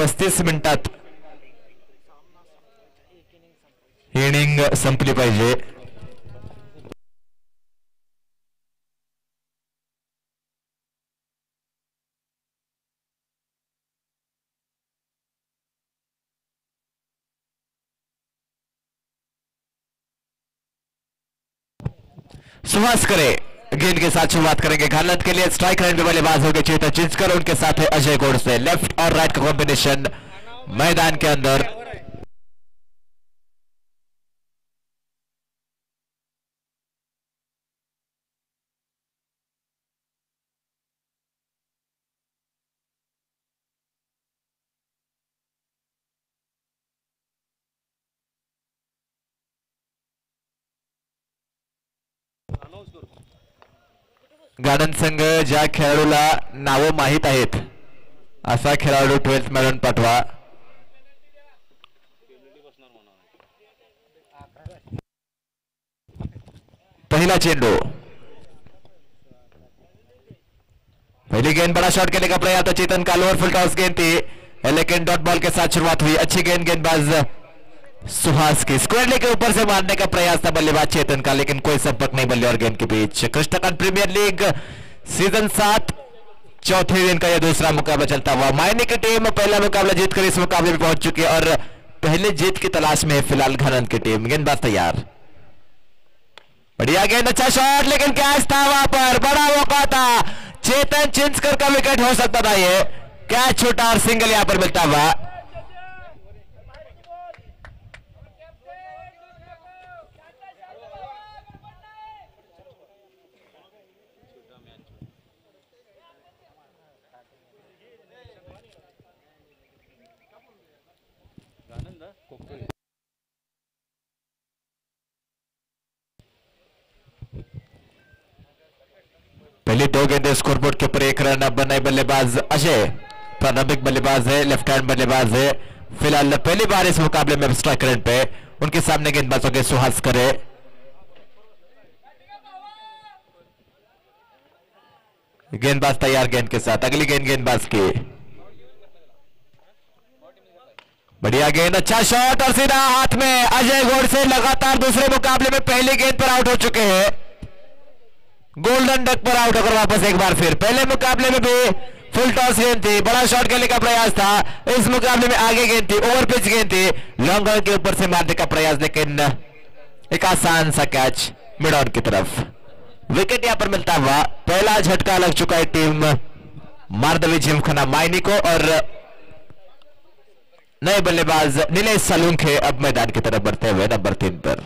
35 मिनिटात इनिंग संपली पाहिजे. सुहास करे गेंद के साथ शुरुआत करेंगे. घालत के लिए स्ट्राइक रेंज में बल्लेबाज होंगे चेतन चिंचकर. उनके साथ है अजय गोडसे. लेफ्ट और राइट का कॉम्बिनेशन मैदान के अंदर. गार्डन संघ ज्या खेळाडूला नावं माहीत आहेत असा खेळाडू 12th मॅडन पाठवा. पहला चेंडू. पहली गेंद बड़ा शॉट खेलने का प्रयास था चेतन का. लोअर फुल टॉस गेंद थी लेकिन डॉट बॉल के साथ शुरुआत हुई. अच्छी गेंद गेंदबाज सुहास की. स्क्वायर लेग के ऊपर से मारने का प्रयास था बल्लेबाज चेतन का लेकिन कोई संपर्क नहीं बल्ले और गेंद के बीच. कृष्णकांत प्रीमियर लीग सीजन 7 चौथे दिन का यह दूसरा मुकाबला चलता हुआ. मायने की टीम पहला मुकाबला जीतकर इस मुकाबले में पहुंच चुकी है और पहले जीत की तलाश में फिलहाल घानंद की टीम. गेंदबाज तैयार. बढ़िया गेंद. अच्छा शॉट लेकिन कैच था वहां पर. बड़ा मौका था. चेतन चिंचकर का विकेट हो सकता था. ये कैच छूटा और सिंगल यहां पर मिलता हुआ. पहली 2 गेंदें स्कोरबोर्ड के ऊपर 1 रन बनाए बल्लेबाज अजय. प्रारंभिक बल्लेबाज है. लेफ्ट हैंड बल्लेबाज है. फिलहाल पहली बार इस मुकाबले में स्ट्राइक रेंज पे. उनके सामने गेंदबाजों के सुहास करे. गेंदबाज तैयार गेंद के साथ. अगली गेंद गेंदबाज की. बढ़िया गेंद. अच्छा शॉट और सीधा हाथ में. अजय गोडसे लगातार दूसरे मुकाबले में पहली गेंद पर आउट हो चुके हैं. गोल्डन डक पर आउट होकर वापस एक बार फिर. पहले मुकाबले में भी फुल टॉस गेंद थी. बड़ा शॉट खेलने का प्रयास था. इस मुकाबले में आगे गेंद थी. ओवर पिच गेंद थी. लॉन्ग ऑन के ऊपर से मारने का प्रयास लेकिन एक आसान सा कैच मिड ऑन की तरफ. विकेट यहां पर मिलता हुआ. पहला झटका लग चुका है टीम मारदवी जिमखाना मायनी को और नए बल्लेबाज नीलेश सालुंखे अब मैदान की तरफ बढ़ते हुए नंबर 3 पर.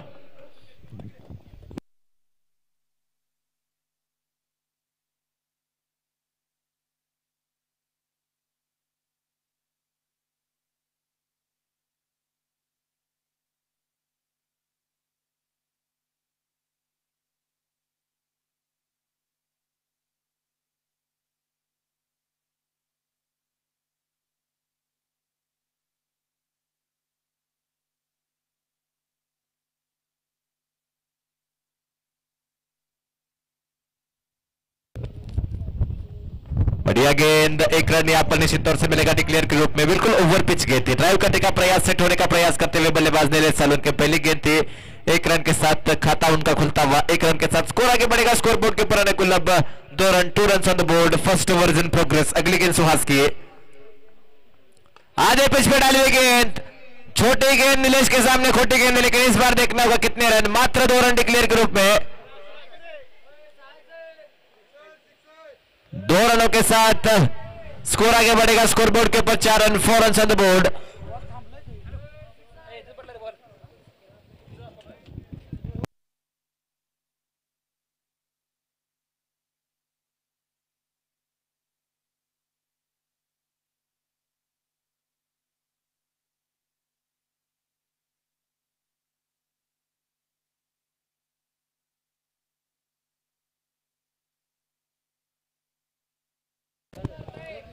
बढ़िया गेंद. 1 रन यहां पर निश्चित तौर से मिलेगा डिक्लेयर के रूप में. बिल्कुल ओवर पिच गेंद थी. ड्राइव करने का प्रयास, सेट होने का प्रयास करते हुए बल्लेबाज नीलेश सालुंखे. पहली गेंद थी. 1 रन के साथ खाता उनका खुलता हुआ. 1 रन के साथ स्कोर आगे बढ़ेगा. स्कोर बोर्ड के ऊपर अनुकूल अब 2 run. 2 run on the board. First over in progress. अगली गेंद सुहास की. आधे पिच पे डाली हुई गेंद. छोटी गेंद नीलेश के सामने. खोटी गेंद लेकिन इस बार देखना होगा कितने रन. मात्र 2 रन डिक्लेयर के रूप में. 2 रनों के साथ स्कोर आगे बढ़ेगा. स्कोर बोर्ड के ऊपर 4 run. 4 run on the board.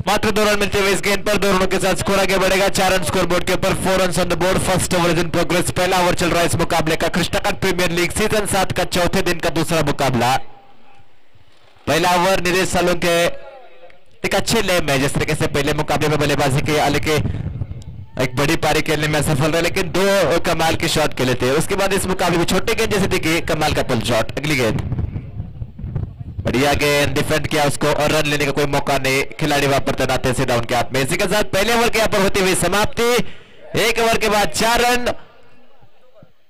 मात्र 2 रन मिलते हुए इस गेंद पर. 2 रनों के साथ स्कोर आगे बढ़ेगा. 4 रन स्कोर बोर्ड के ऊपर. 4 run on the board. First over in progress. पहला ओवर चल रहा है इस मुकाबले का. कृष्णकांत प्रीमियर लीग सीजन 7 का चौथे दिन का दूसरा मुकाबला. पहला ओवर नीलेश सालुंखे एक अच्छे लेम है. जिस तरीके से पहले मुकाबले में बल्लेबाजी की, हालांकि एक बड़ी पारी खेलने में सफल रहे, लेकिन दो कमाल के शॉट खेले थे। उसके बाद इस मुकाबले में छोटे गेंद जैसे देखिए कमाल का पुल शॉट। अगली गेंद बढ़िया गेंद, डिफेंड किया उसको और रन लेने का कोई मौका नहीं, खिलाड़ी वापस तैनात है सीधा उनके हाथ में। इसी के साथ पहले ओवर के यहाँ पर होती हुई समाप्ति। एक ओवर के बाद 4 रन,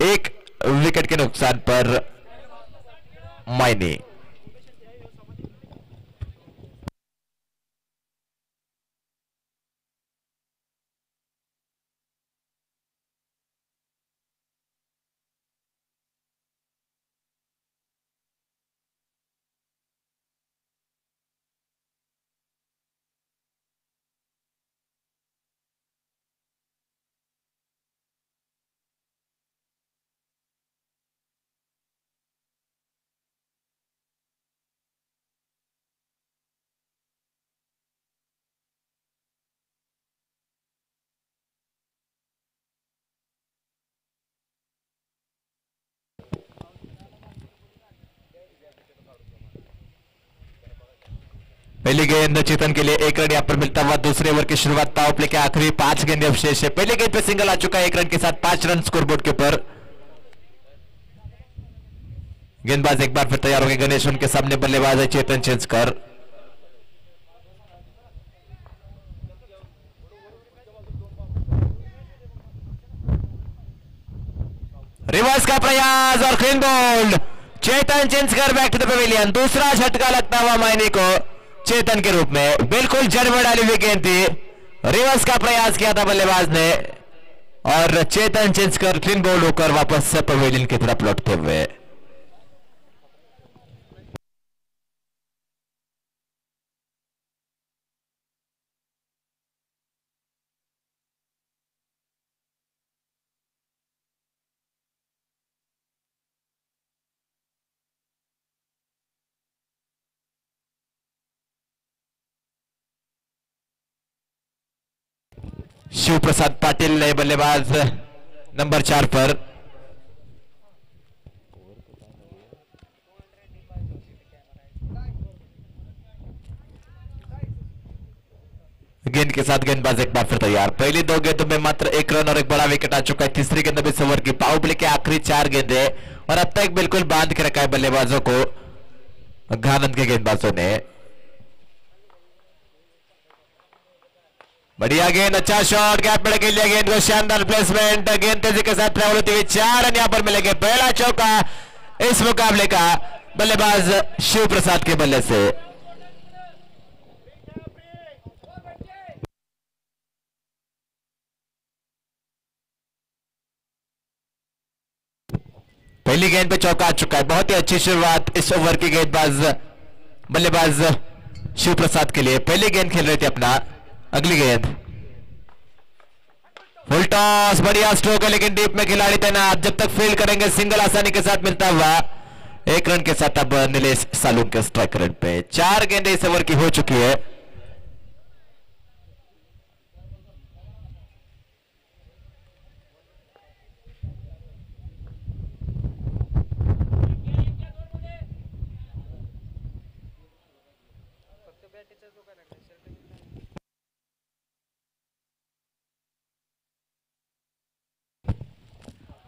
1 विकेट के नुकसान पर मायने। पहली गेंद चेतन के लिए 1 रन यहां पर मिलता हुआ। दूसरे ओवर की शुरुआत पावर प्ले के आखिरी 5 गेंदें अवशेष है। पहली गेंद पे सिंगल आ चुका है 1 रन के साथ, 5 रन स्कोरबोर्ड के ऊपर। गेंदबाज एक बार फिर तैयार हो गए, गणेश उनके सामने बल्लेबाज है चेतन चिंचकर। रिवर्स का प्रयास और clean bold, Chetan Chinchkar back to the pavilion. दूसरा झटका लगता हुआ मायने को चेतन के रूप में, बिल्कुल जड़बड़ डाली हुई गेंद थी। रिवर्स का प्रयास किया था बल्लेबाज ने और चेतन चिंचकर क्लीन बोल्ड होकर वापस पवेलियन की तरफ लौटते हुए। शिव प्रसाद पाटिल नए बल्लेबाज नंबर 4 पर। गेंद के साथ गेंदबाज एक बार फिर तैयार। पहली 2 गेंदों में मात्र 1 रन और एक बड़ा विकेट आ चुका है। तीसरी गेंद में इस ओवर की पावर प्ले के आखिरी 4 गेंदें और अब तक बिल्कुल बांध के रखा है बल्लेबाजों को घानंद के गेंदबाजों ने। बढ़िया गेंद, अच्छा शॉट, गैप में खेल लिया गेंद को, शानदार प्लेसमेंट। गेंद तेजी के साथ ट्रैवल होती हुई 4 रन यहां पर मिलेंगे। पहला चौका इस मुकाबले का बल्लेबाज शिव प्रसाद के बल्ले से। पहली गेंद पे चौका आ चुका है। बहुत ही अच्छी शुरुआत इस ओवर की गेंदबाज बल्लेबाज शिव प्रसाद के लिए। पहली गेंद खेल रहे थे अपना। अगली गेंद फुल टॉस, बढ़िया स्ट्रोक है लेकिन डीप में खिलाड़ी तैनात। जब तक फील्ड करेंगे सिंगल आसानी के साथ मिलता हुआ। 1 रन के साथ अब नीलेश सालून के स्ट्राइक रेट पे 4 गेंदें इस ओवर की हो चुकी है।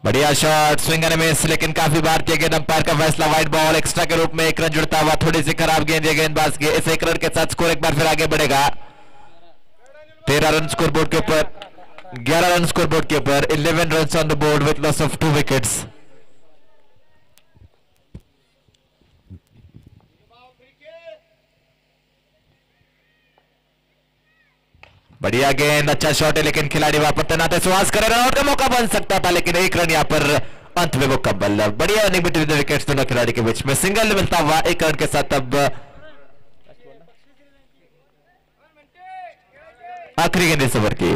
बढ़िया शॉट, स्विंग एंड मिस, लेकिन काफी भारतीय गेंद। अंपायर का फैसला वाइड बॉल, एक्स्ट्रा के रूप में 1 रन जुड़ता हुआ। थोड़ी सी खराब गेंद है गेंदबाज की। इस 1 रन के साथ स्कोर एक बार फिर आगे बढ़ेगा। 13 रन स्कोर बोर्ड के ऊपर, 11 रन स्कोर बोर्ड के ऊपर। 11 run on the board with loss of 2 wickets. बढ़िया गेंद, अच्छा शॉट है लेकिन खिलाड़ी वापस तैनात है। सुहास करे रन आउट का मौका बन सकता था लेकिन 1 रन यहां पर अंत में मुकम्मल। बढ़िया रनिंग बिटवीन द विकेट्स दोनों खिलाड़ी के बीच में। सिंगल मिलता हुआ 1 रन के साथ अब आखिरी गेंद इस ओवर की।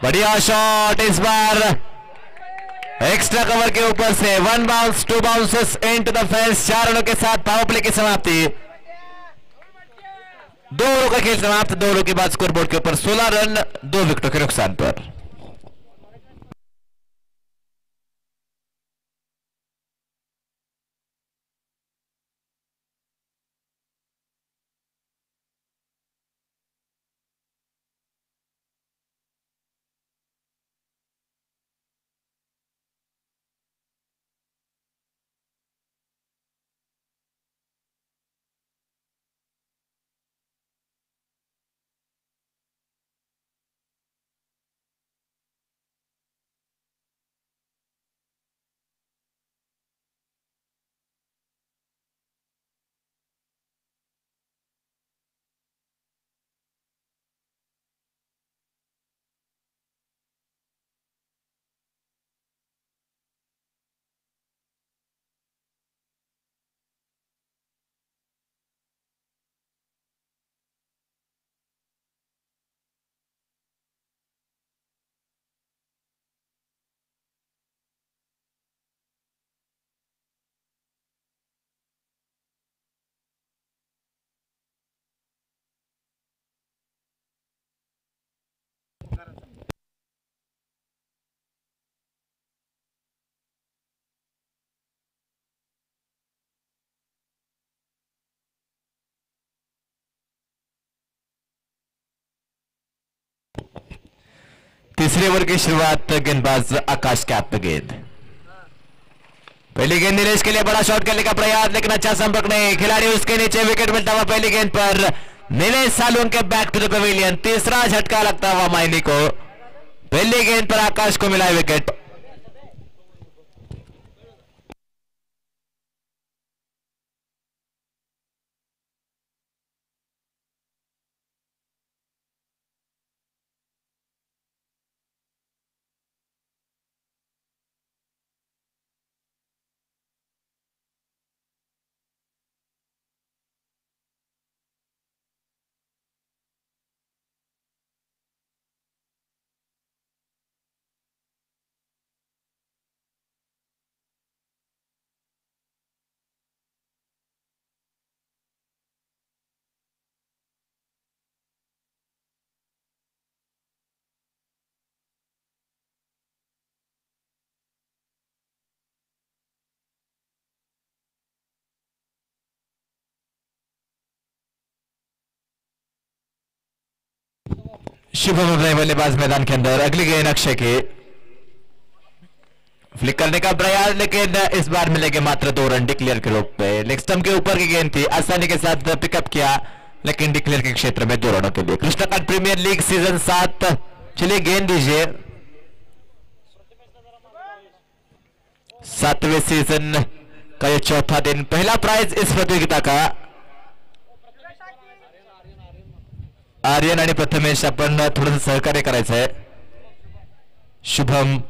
बढ़िया शॉट, इस बार एक्स्ट्रा कवर के ऊपर से 1 bounce 2 bounces into the fence. 4 रनों के साथ पावर प्ले की समाप्ति। 2 ओवरों का खेल समाप्त। 2 ओवरों के बाद स्कोरबोर्ड के ऊपर 16 रन 2 विकेटों के नुकसान पर। तीसरे ओवर की शुरुआत गेंदबाज आकाश के हाथ में गेंद। पहली गेंद नीलेश के लिए बड़ा शॉट करने का प्रयास, लेकिन अच्छा संपर्क नहीं। खिलाड़ी उसके नीचे, विकेट मिलता हुआ पहली गेंद पर नीलेश सालून के बैक टू द पवेलियन। तीसरा झटका लगता हुआ मायनी को। पहली गेंद पर आकाश को मिला विकेट। शुभम अपने बल्लेबाज मैदान के अंदर। अगली गेंद अक्षय की, फ्लिक करने का प्रयास, लेकिन इस बार मिलेंगे मात्र 2 रन डिक्लेयर के रूप में। लेग स्टंप के ऊपर की गेंद थी, आसानी के साथ पिकअप किया, लेकिन डिक्लेयर के क्षेत्र में 2 रनों के लिए। Krishnakant premiere league season 7। चलिए गेंद दीजिए। 7वें सीजन का ये चौथा दिन, पहला प्राइज इस प्रतियोगिता का। आर्यन आणि प्रथमेश आपण थोडंसं सहकार्य करायचं आहे। शुभम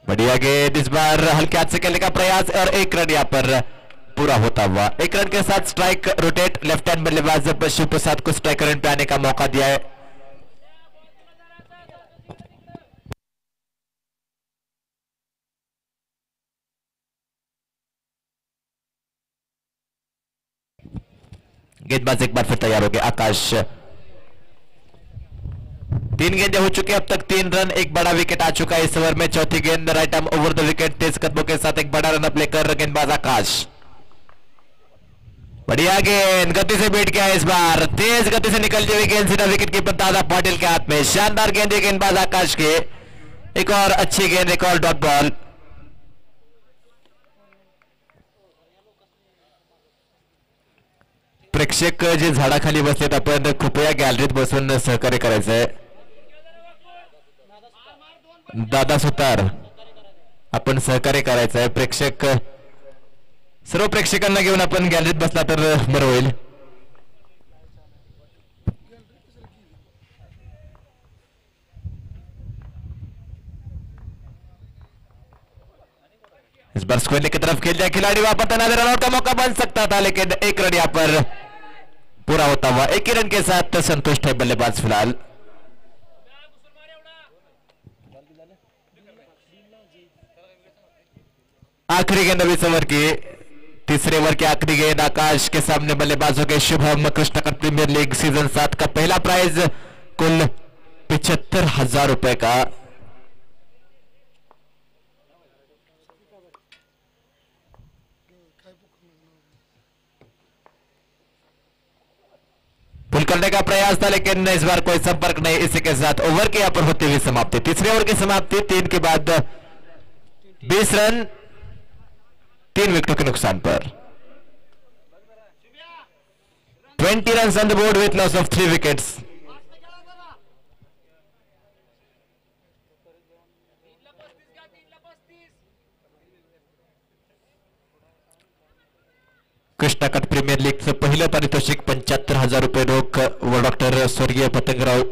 बढ़िया गेंद, इस बार हल्के हाथ से खेलने का प्रयास और 1 रन यहां पर पूरा होता हुआ। 1 रन के साथ स्ट्राइक रोटेट। लेफ्ट हैंड बल्लेबाज शिव प्रसाद को स्ट्राइक रन पे आने का मौका दिया है। गेंदबाज एक बार फिर तैयार हो गए आकाश। 3 गेंदें हो चुकी, अब तक 3 रन, एक बड़ा विकेट आ चुका है इस ओवर में। चौथी गेंद right arm over the wicket, तेज कदमों के साथ एक बड़ा रन अप लेकर गेंदबाज आकाश। बढ़िया गेंद, गति से बैठ गया इस बार, तेज गति से निकलती हुई गेंद सीधा विकेट कीपर दादा पाटिल के हाथ में। शानदार गेंद है गेंदबाज आकाश के। एक और अच्छी गेंद, एक और डॉट बॉल। प्रेक्षक जे झाडाखाली बसलेत, आपण कृपया गॅलरीत बसून सहकार्य करायचं आहे। दादा सुतार, आपण सहकार्य करायचं आहे। प्रेक्षक, सर्व प्रेक्षकांना घेऊन आपण गॅलरीत बसला तर बरं होईल। इस बार स्क्वेयर की तरफ खेल जाए खिलाड़ी, वापस रन आउट का मौका बन सकता था, लेकिन एक रन यहां पर पूरा होता हुआ, एक ही रन के साथ संतुष्ट है बल्लेबाज फिलहाल। आखिरी गेंद अभी ओवर की, तीसरे ओवर की आखिरी गेंद आकाश के सामने बल्लेबाजों के Shubham. Krishna premier league season 7 का पहला प्राइज कुल 75,000 रुपए का। पुल करने का प्रयास था, लेकिन इस बार कोई संपर्क नहीं। इसी के साथ ओवर के यहां पर होती हुई समाप्ति, तीसरे ओवर की समाप्ति, 3 के बाद 20 रन 3 विकेटों के नुकसान पर। 20 runs on the board with loss of 3 wickets. Krishna कट प्रीमियर लीगचं पहिलं पारितोषिक 75,000 रुपये रोख व डॉक्टर स्वर्गीय पतंगराव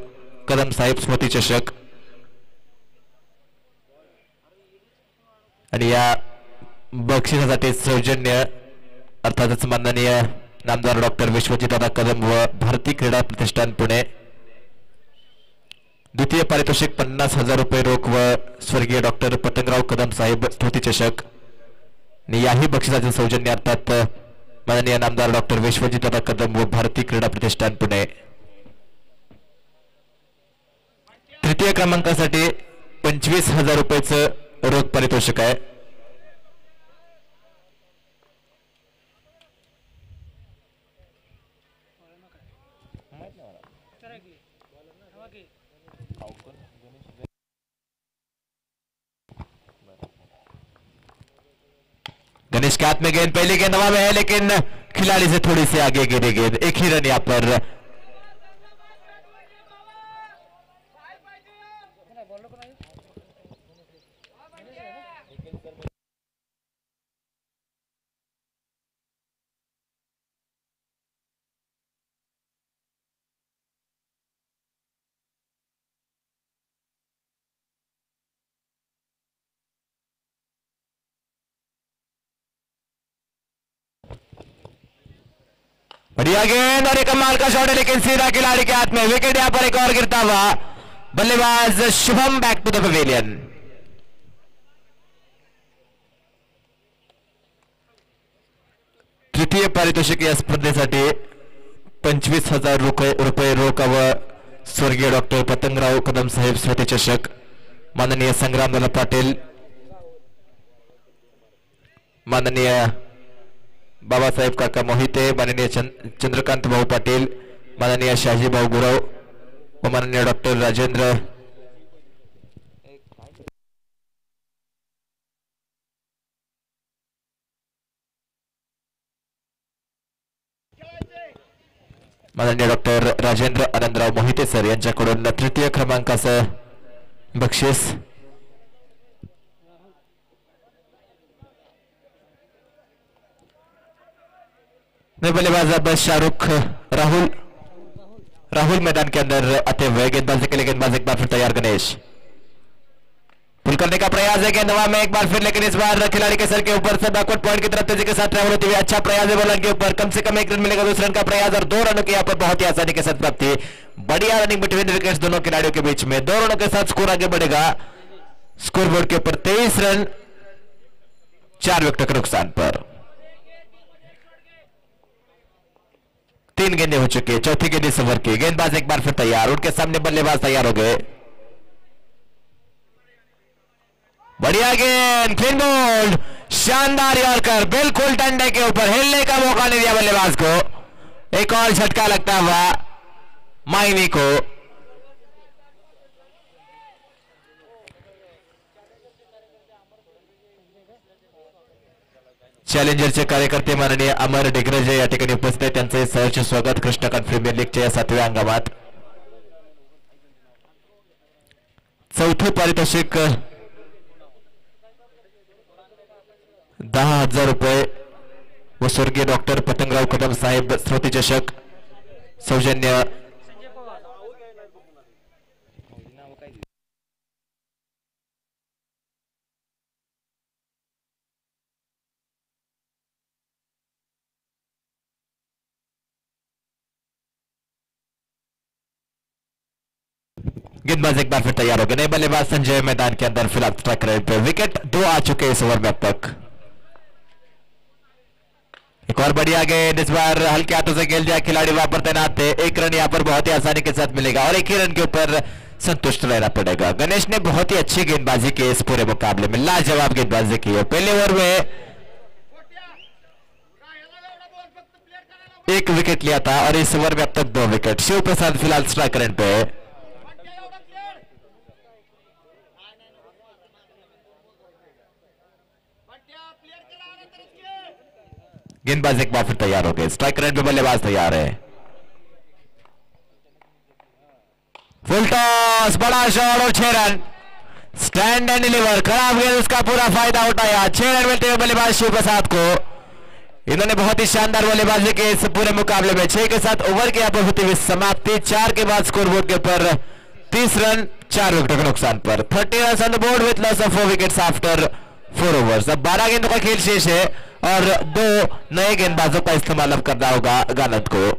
कदम साहेब स्मृती चषक। आणि या बक्षिसासाठी सौजन्य अर्थातच माननीय नामदार डॉक्टर विश्वजित दादा कदम व भारतीय क्रीडा प्रतिष्ठान पुणे। द्वितीय पारितोषिक 50,000 रुपये रोख व स्वर्गीय डॉक्टर पतंगराव कदम साहेब स्मृती चषक। याही बक्षिसाचे सौजन्य अर्थात माननीय नामदार डॉक्टर विश्वजित दादा कदम व भारतीय क्रीडा प्रतिष्ठान पुणे। तृतीय क्रमांकासाठी 25,000 रुपयाचं रोख पारितोषिक आहे। गणेश के हाथ में गेंद, पहली गेंद हवा में है, लेकिन खिलाड़ी से थोड़ी सी आगे गिरी गेंद, एक ही रन यहां पर। बढ़िया गेंद और एक कमाल का शॉट है, लेकिन सीधा खिलाड़ी के हाथ में, विकेट यहां पर एक और गिरता हुआ। बल्लेबाज Shubham back to the pavilion. तृतीय पारितोषिक या स्पर्धेसाठी 25,000 रुपये रोख व स्वर्गीय डॉक्टर पतंगराव कदम साहेब स्मृती चषक। माननीय संग्रामदादा पाटील, माननीय बाबासाहेब काका मोहिते, माननीय चंद्रकांत भाऊ पाटील, माननीय शहाजी भाऊ गुरव व माननीय डॉक्टर राजेंद्र आनंदराव मोहिते सर यांच्याकडून तृतीय क्रमांकाचं बक्षीस। बल्लेबाज अब शाहरुख राहुल मैदान के अंदर आते हुए गेंदबाजी के लिए, गेंदबाज एक बार फिर तैयार। गणेश पुल करने का प्रयास है, गेंद हवा में एक बार फिर, लेकिन इस बार खिलाड़ी के सर के ऊपर से बैकवर्ड पॉइंट की तरफ तेजी के साथ ट्रैवल होती हुई। अच्छा प्रयास है बॉलर के ऊपर, कम से कम 1 रन मिलेगा, 2 रन का प्रयास और 2 रनों की यहाँ पर बहुत ही आसानी के साथ प्राप्ति। बढ़िया रनिंग बिटवीन विकेट्स दोनों खिलाड़ियों के बीच में, 2 रनों के साथ स्कोर आगे बढ़ेगा स्कोरबोर्ड के ऊपर 23 रन 4 विकेटों के नुकसान पर। 3 गेंदें हो चुकी है, चौथी गेंद इस ओवर की। गेंदबाज एक बार फिर तैयार, उनके सामने बल्लेबाज तैयार हो गए। बढ़िया गेंद, क्लीन बोल्ड, शानदार यॉर्कर, बिल्कुल डंडे के ऊपर, हिलने का मौका नहीं दिया बल्लेबाज को। एक और झटका लगता हुआ माइनी को। चॅलेंजरचे कार्यकर्ते माननीय अमर डिग्रजे या ठिकाणी उपस्थित आहेत, त्यांचे सहर्ष स्वागत कृष्णा प्रीमियर लीगच्या या 7व्या हंगामात। चौथे पारितोषिक 10,000 रुपये व स्वर्गीय डॉक्टर पतंगराव कदम साहेब स्मृती चषक सौजन्य गेंदबाज एक बार फिर तैयार हो गए। नए बल्लेबाज संजय मैदान के अंदर फिलहाल स्ट्राइक रेट पे। विकेट 2 आ चुके इस ओवर में अब तक। एक और बढ़िया गेंद, इस बार हल्के हाथों से खेल दिया खिलाड़ी, वहां पर तैनात थे। 1 रन यहां पर बहुत ही आसानी के साथ मिलेगा और 1 ही रन के ऊपर संतुष्ट रहना पड़ेगा। गणेश ने बहुत ही अच्छी गेंदबाजी की इस पूरे मुकाबले में, लाजवाब गेंदबाजी की है। पहले ओवर में 1 विकेट लिया था और इस ओवर में अब तक 2 विकेट। शिव प्रसाद फिलहाल स्ट्राइक रेट पे है। गेंदबाज एक बार फिर तैयार हो गए। स्ट्राइक रेट पे बल्लेबाज तैयार है। फुल टॉस, बड़ा शॉट और 6 रन। स्टैंड एंड डिलीवर, खराब गेंद, उसका पूरा फायदा उठाया। 6 रन मिलते हुए बल्लेबाज शिव प्रसाद को। इन्होंने बहुत ही शानदार बल्लेबाजी की इस पूरे मुकाबले में। 6 के साथ ओवर की यहां पर होती हुई समाप्ति। 4 के बाद स्कोरबोर्ड के ऊपर 30 रन 4 विकेटों के नुकसान पर। 30 run on the board with loss of 4 wickets after 4 overs. अब 12 गेंदों का खेल शेष है और 2 नए गेंदबाजों का इस्तेमाल अब करना होगा गानंद को।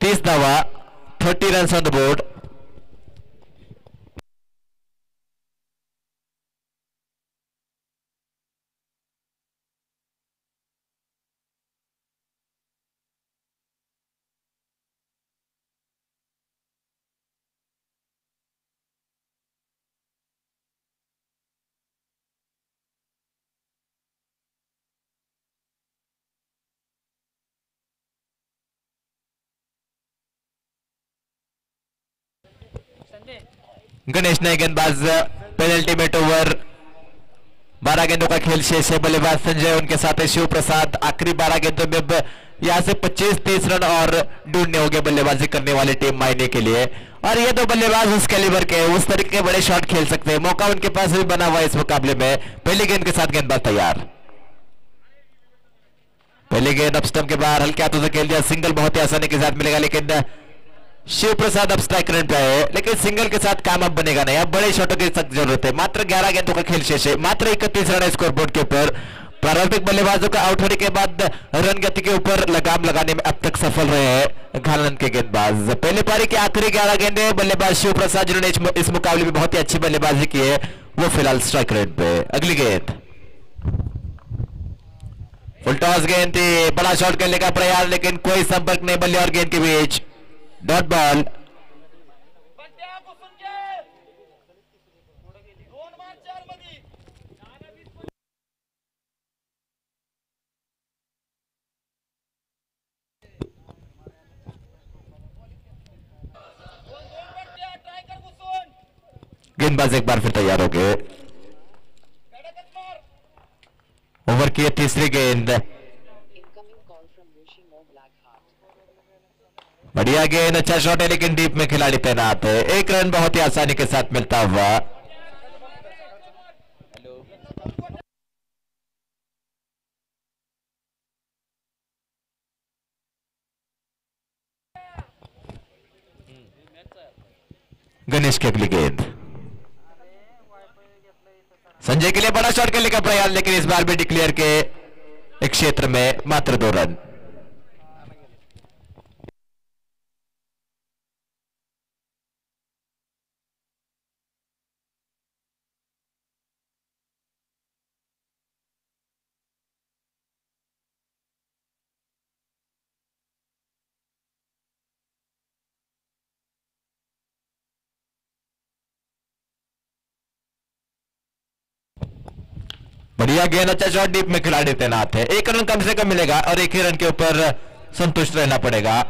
तीस धावा, 30 run on the board. Ganesh नए गेंदबाज पेनल्टी मेट ओवर। 12 गेंदों का खेल शेष है। बल्लेबाज संजय, उनके साथ है शिव प्रसाद। आखिरी 12 गेंदों में अब यहां से 25-30 रन और ढूंढने होंगे बल्लेबाजी करने वाली टीम मायने के लिए। और ये 2 बल्लेबाज उस कैलिबर के, उस तरीके के बड़े शॉट खेल सकते हैं। मौका उनके पास भी बना हुआ है इस मुकाबले में। पहली गेंद के साथ गेंदबाज तैयार। पहली गेंद अप स्टंप के बाहर हल्के हाथों से खेल दिया। सिंगल बहुत ही आसानी के साथ मिलेगा, लेकिन शिव प्रसाद अब स्ट्राइक रेट पे है। लेकिन सिंगल के साथ काम अब बनेगा नहीं, अब बड़े शॉटों की सख्त जरूरत है। मात्र 11 गेंदों का खेल शेष है। मात्र 31 रन है स्कोरबोर्ड के ऊपर। प्रारंभिक बल्लेबाजों का आउट होने के बाद रन गति के ऊपर लगाम लगाने में अब तक सफल रहे हैं घानंद के गेंदबाज। पहले पारी के आखिरी 11 गेंदे बल्लेबाज शिव प्रसाद, जिन्होंने इस मुकाबले में बहुत ही अच्छी बल्लेबाजी की है, वो फिलहाल स्ट्राइक रेट पे। अगली गेंद फुल टॉस गेंद थी, बड़ा शॉट करने का प्रयास, लेकिन कोई संपर्क नहीं बल्ले और गेंद के बीच। Dot ball. गेंदबाज एक बार फिर तैयार हो गए। ओवर की 3री गेंद। बढ़िया गेंद, अच्छा शॉट है, लेकिन डीप में खिलाड़ी तैनात है। 1 रन बहुत ही आसानी के साथ मिलता हुआ। गणेश की अगली गेंद। संजय के लिए बड़ा शॉट खेलने का प्रयास, लेकिन इस बार भी डिक्लेयर के एक क्षेत्र में मात्र 2 रन। बढ़िया गेंद, अच्छा शॉट, डीप में खिलाड़ी तैनात है। 1 रन कम से कम मिलेगा और 1 ही रन के ऊपर संतुष्ट रहना पड़ेगा।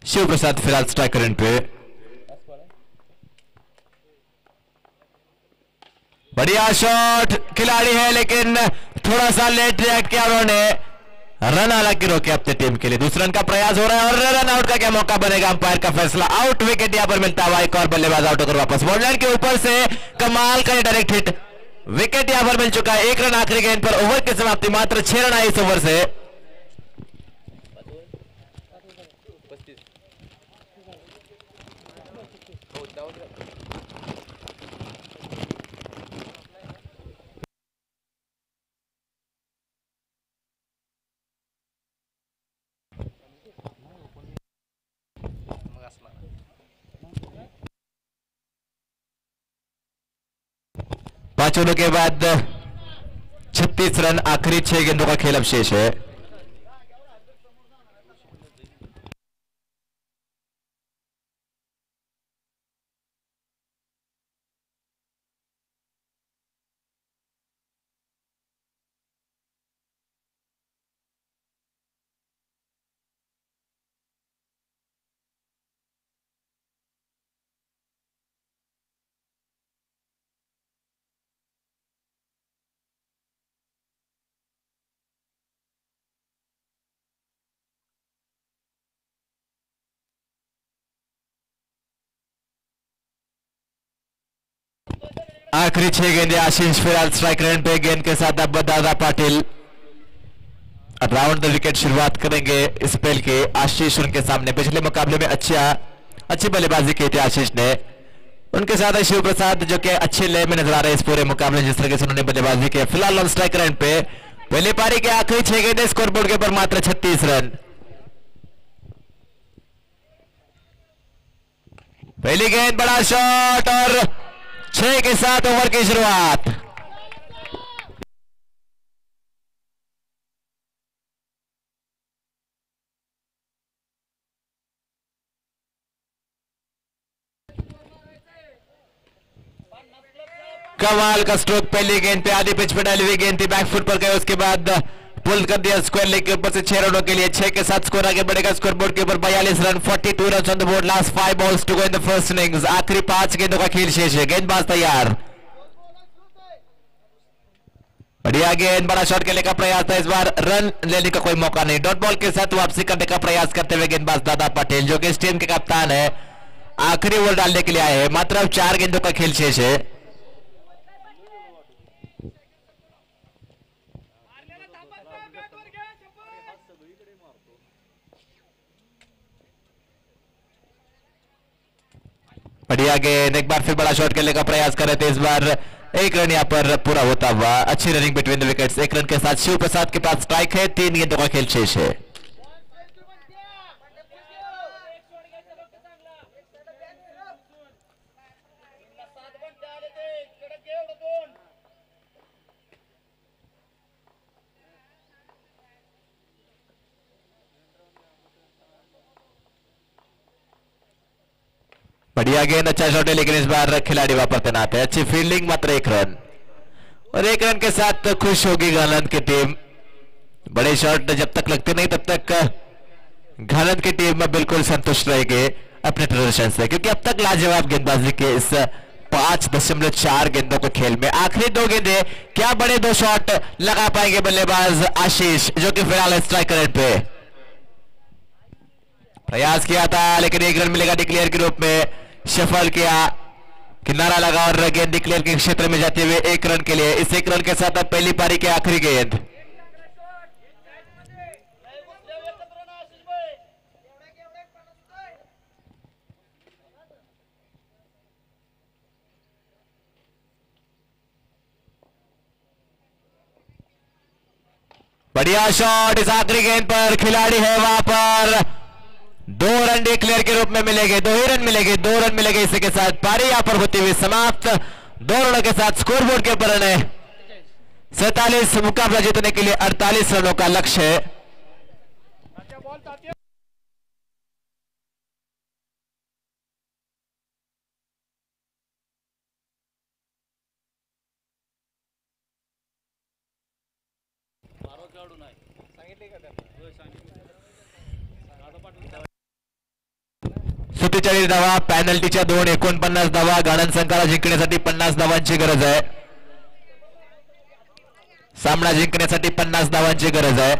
शिव प्रसाद फिलहाल स्ट्राइक रेट पे। बढ़िया शॉट, खिलाड़ी है लेकिन थोड़ा सा लेट रिएक्ट किया उन्होंने। रन हालांकि रोके अपनी टीम के लिए। दूसरे रन का प्रयास हो रहा है और रन आउट का क्या मौका बनेगा, अंपायर का फैसला आउट। विकेट यहां पर मिलता हुआ, एक और बल्लेबाज आउट होकर वापस बॉलर के ऊपर से कमाल का डायरेक्ट हिट। विकेट यहां पर मिल चुका है। एक रन आखिरी गेंद पर, ओवर की समाप्ति, मात्र 6 रन आए इस ओवर से। पांच ओवरों के बाद 36 रन, आखिरी 6 गेंदों का खेल अब शेष है। आखिरी 6 गेंदें आशीष फिलहाल स्ट्राइक रेट पे। गेंद के साथ अब दादा पाटिल राउंड द विकेट शुरुआत करेंगे स्पेल के। आशीष उनके सामने पिछले मुकाबले में अच्छी बल्लेबाजी की थी आशीष ने। उनके साथ शिव प्रसाद जो कि अच्छे लय में नजर आ रहे हैं इस पूरे मुकाबले, जिस तरह से उन्होंने बल्लेबाजी की। फिलहाल ऑन स्ट्राइक रेट पे पहली पारी के आखिरी 6 गेंदें, स्कोरबोर्ड के ऊपर मात्र 36 रन। पहली गेंद, बड़ा शॉट और 6 के साथ ओवर की शुरुआत। कमाल का स्ट्रोक पहली गेंद पे, आधी पिच पे डाली हुई गेंद थी, बैकफुट पर गए, उसके बाद पुल कर दिया स्क्वायर लेग के ऊपर से 6 रनों के लिए। 6 के साथ स्कोर आगे बढ़ेगा स्कोर बोर्ड के ऊपर 42 run, 42 run on the board. Last 5 balls to go in the first innings. आखिरी 5 गेंदों का खेल शेष है। गेंदबाज तैयार, बढ़िया गेंद, बड़ा शॉट खेलने का प्रयास था, इस बार रन लेने का कोई मौका नहीं। डॉट बॉल के साथ वापसी करने का प्रयास करते हुए गेंदबाज दादा पटेल जो कि इस टीम के कप्तान है, आखिरी ओवर डालने के लिए आए हैं। मात्र अब 4 गेंदों का खेल शेष है। बढ़िया गेंद, एक बार फिर बड़ा शॉट खेलने का प्रयास कर रहे थे, इस बार 1 रन यहां पर पूरा होता हुआ। अच्छी running between the wickets. 1 run के साथ शिव प्रसाद के पास स्ट्राइक है। 3 गेंदों का खेल शेष है। बढ़िया गेंद, अच्छा शॉट है, लेकिन इस बार खिलाड़ी वापस तैनात है। अच्छी फील्डिंग, मात्र 1 रन और 1 रन के साथ खुश होगी घानंद की टीम। बड़े शॉट जब तक लगते नहीं तब तक घानंद की टीम में बिल्कुल संतुष्ट रहेगी अपने प्रदर्शन से, क्योंकि अब तक लाजवाब गेंदबाजी के इस 5.4 गेंदों के खेल में आखिरी 2 गेंदें, क्या बड़े 2 शॉट लगा पाएंगे बल्लेबाज आशीष जो कि फिलहाल स्ट्राइक रेट पे। प्रयास किया था लेकिन 1 रन मिलेगा डिक्लेयर के रूप में। सफल किया, किनारा लगा और गेंद डिक्लेयर के क्षेत्र में जाते हुए 1 रन के लिए। इस 1 रन के साथ अब पहली पारी की आखिरी गेंद। बढ़िया शॉट, इस आखिरी गेंद पर खिलाड़ी है वहां पर। 2 रन डिक्लेयर के रूप में मिलेंगे, 2 ही रन मिलेंगे, 2 रन मिलेंगे। इसी के साथ पारी यहां पर होती हुई समाप्त। 2 रनों के साथ स्कोरबोर्ड के ऊपर है 47, मुकाबला जीतने के लिए 48 रनों का लक्ष्य है। सुतीचाळीस धावा, पॅनल्टीच्या 2 49 धावा। घाणंद संघाला जिंकण्यासाठी 50 धावांची गरज आहे। सामना जिंकण्यासाठी 50 धावांची गरज आहे।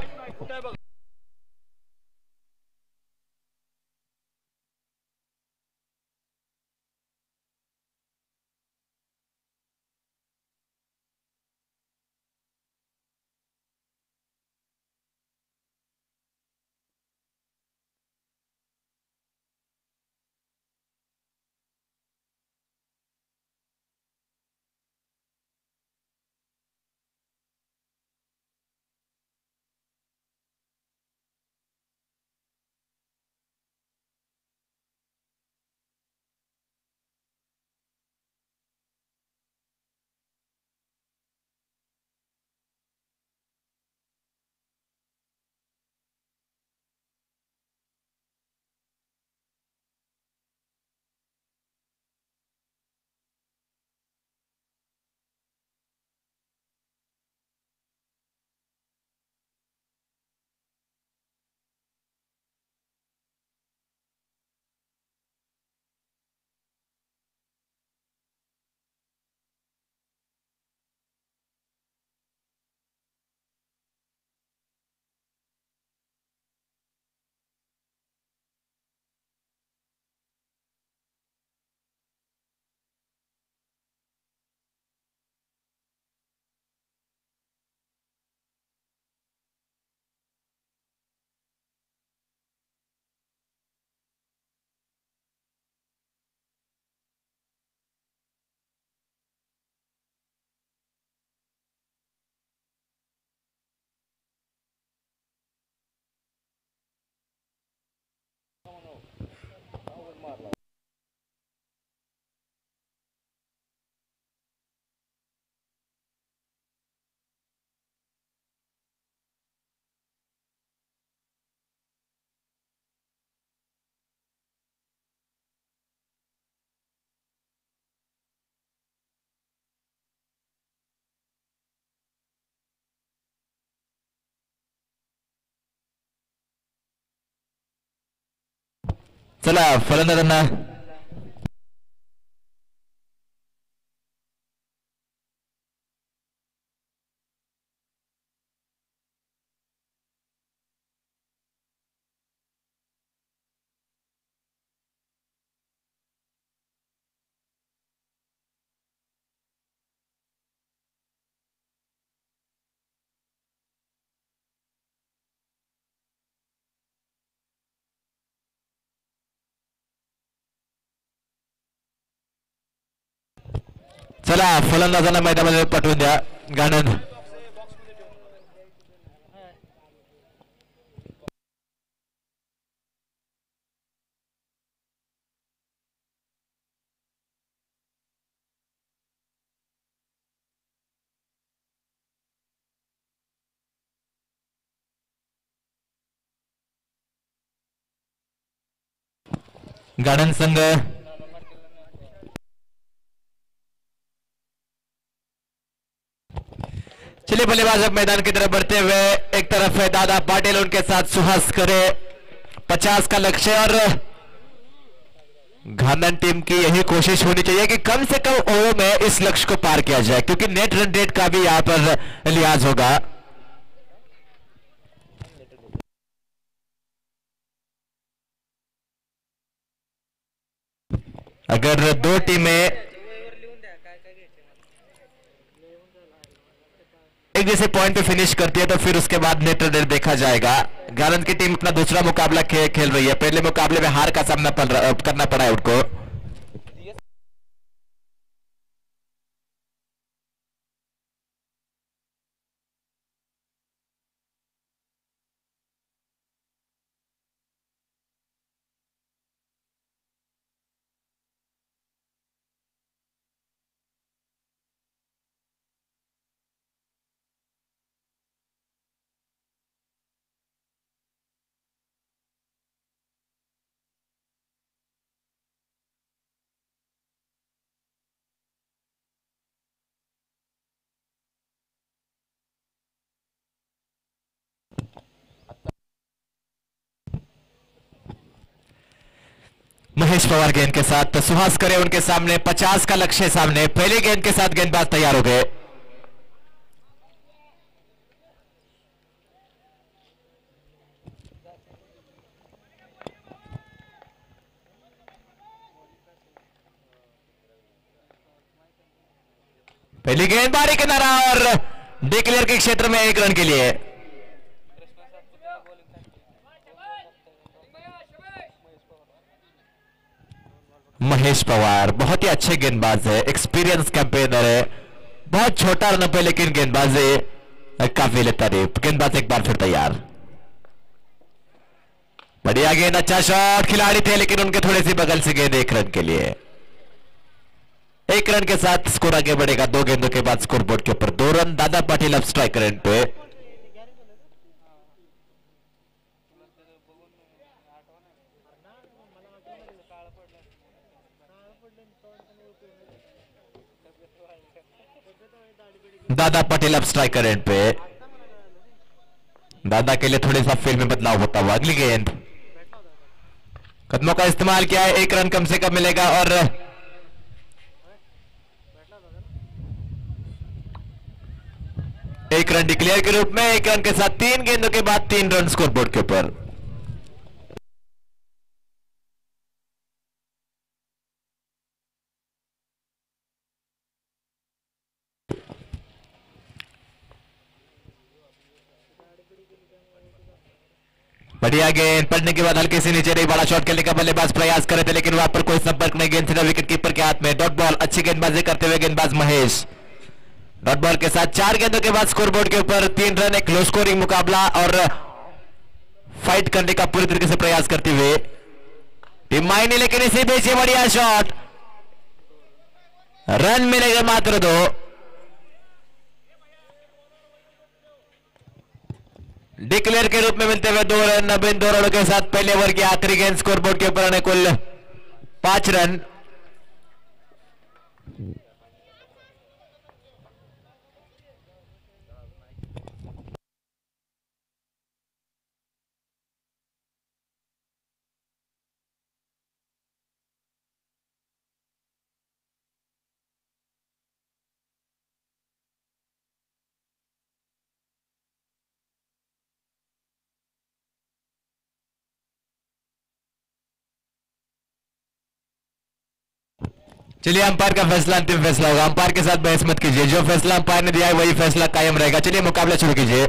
चला फलंदाजांना चला फलंदाजांना मैदानामध्ये पाठवून द्या. गाणन गार्डन संघ चलिए बल्लेबाज अब मैदान की तरफ बढ़ते हुए एक तरफ है दादा पाटिल, उनके साथ सुहास करे 50 का लक्ष्य और घानन टीम की यही कोशिश होनी चाहिए कि कम से कम ओवर में इस लक्ष्य को पार किया जाए क्योंकि नेट रन रेट का भी यहां पर लिहाज होगा. अगर दो टीमें एक जैसे पॉइंट पे फिनिश करती है तो फिर उसके बाद नेट रन रेट देखा जाएगा. गारंज की टीम अपना दूसरा मुकाबला खेल रही है. पहले मुकाबले में हार का सामना करना पड़ा है उनको. महेश पवार गेंद के साथ तो सुहास करे उनके सामने 50 का लक्ष्य सामने. पहले गेंद के साथ गेंदबाज तैयार हो गए. पहली गेंदबाजी किनारा और डिक्लेयर के क्षेत्र में 1 रन के लिए। महेश पवार बहुत ही अच्छे गेंदबाज है, एक्सपीरियंस कैंपेनर है, बहुत छोटा रन पे लेकिन गेंदबाजी काबिल तारीफ। गेंदबाज एक बार फिर तैयार। बढ़िया गेंद, अच्छा शॉट, खिलाड़ी थे लेकिन उनके थोड़ी सी बगल से गेंद। 1 रन के लिए। 1 रन के साथ स्कोर आगे बढ़ेगा। 2 गेंदों के बाद स्कोर बोर्ड के ऊपर 2 रन। दादा पाटिल अब स्ट्राइकर एंड पे। दादा पटेल अब स्ट्राइकर एंड पे। दादा के लिए थोड़ी सा फील्ड में बदलाव होता हुआ। अगली गेंद, कदमों का इस्तेमाल किया है, 1 रन कम से कम मिलेगा और 1 रन डिक्लेयर के रूप में। 1 रन के साथ 3 गेंदों के बाद 3 रन स्कोर बोर्ड के ऊपर। बढ़िया गेंद, पड़ने के बाद हल्के से नीचे रही। बड़ा शॉट खेलने का बल्लेबाज प्रयास कर रहे थे लेकिन वहां पर कोई संपर्क नहीं। गेंद सीधा विकेट कीपर के हाथ में। डॉट बॉल, अच्छी गेंदबाजी करते हुए गेंदबाज महेश। डॉट बॉल के साथ 4 गेंदों के बाद स्कोरबोर्ड के ऊपर 3 रन। एक लो स्कोरिंग मुकाबला और फाइट करने का पूरी तरीके से प्रयास करते हुए टीम मायने, लेकिन इसी बीच ये बढ़िया शॉट, रन मिलेगा मात्र 2। डिक्लेयर के रूप में मिलते हुए 2 रन। अब इन 2 रनों के साथ पहले ओवर की आखिरी गेंद। स्कोरबोर्ड के ऊपर आने कुल 5 रन। चलिए, अंपायर का फैसला अंतिम फैसला होगा। अंपायर के साथ बहस मत कीजिए, जो फैसला अंपायर ने दिया है वही फैसला कायम रहेगा। चलिए, मुकाबला शुरू कीजिए।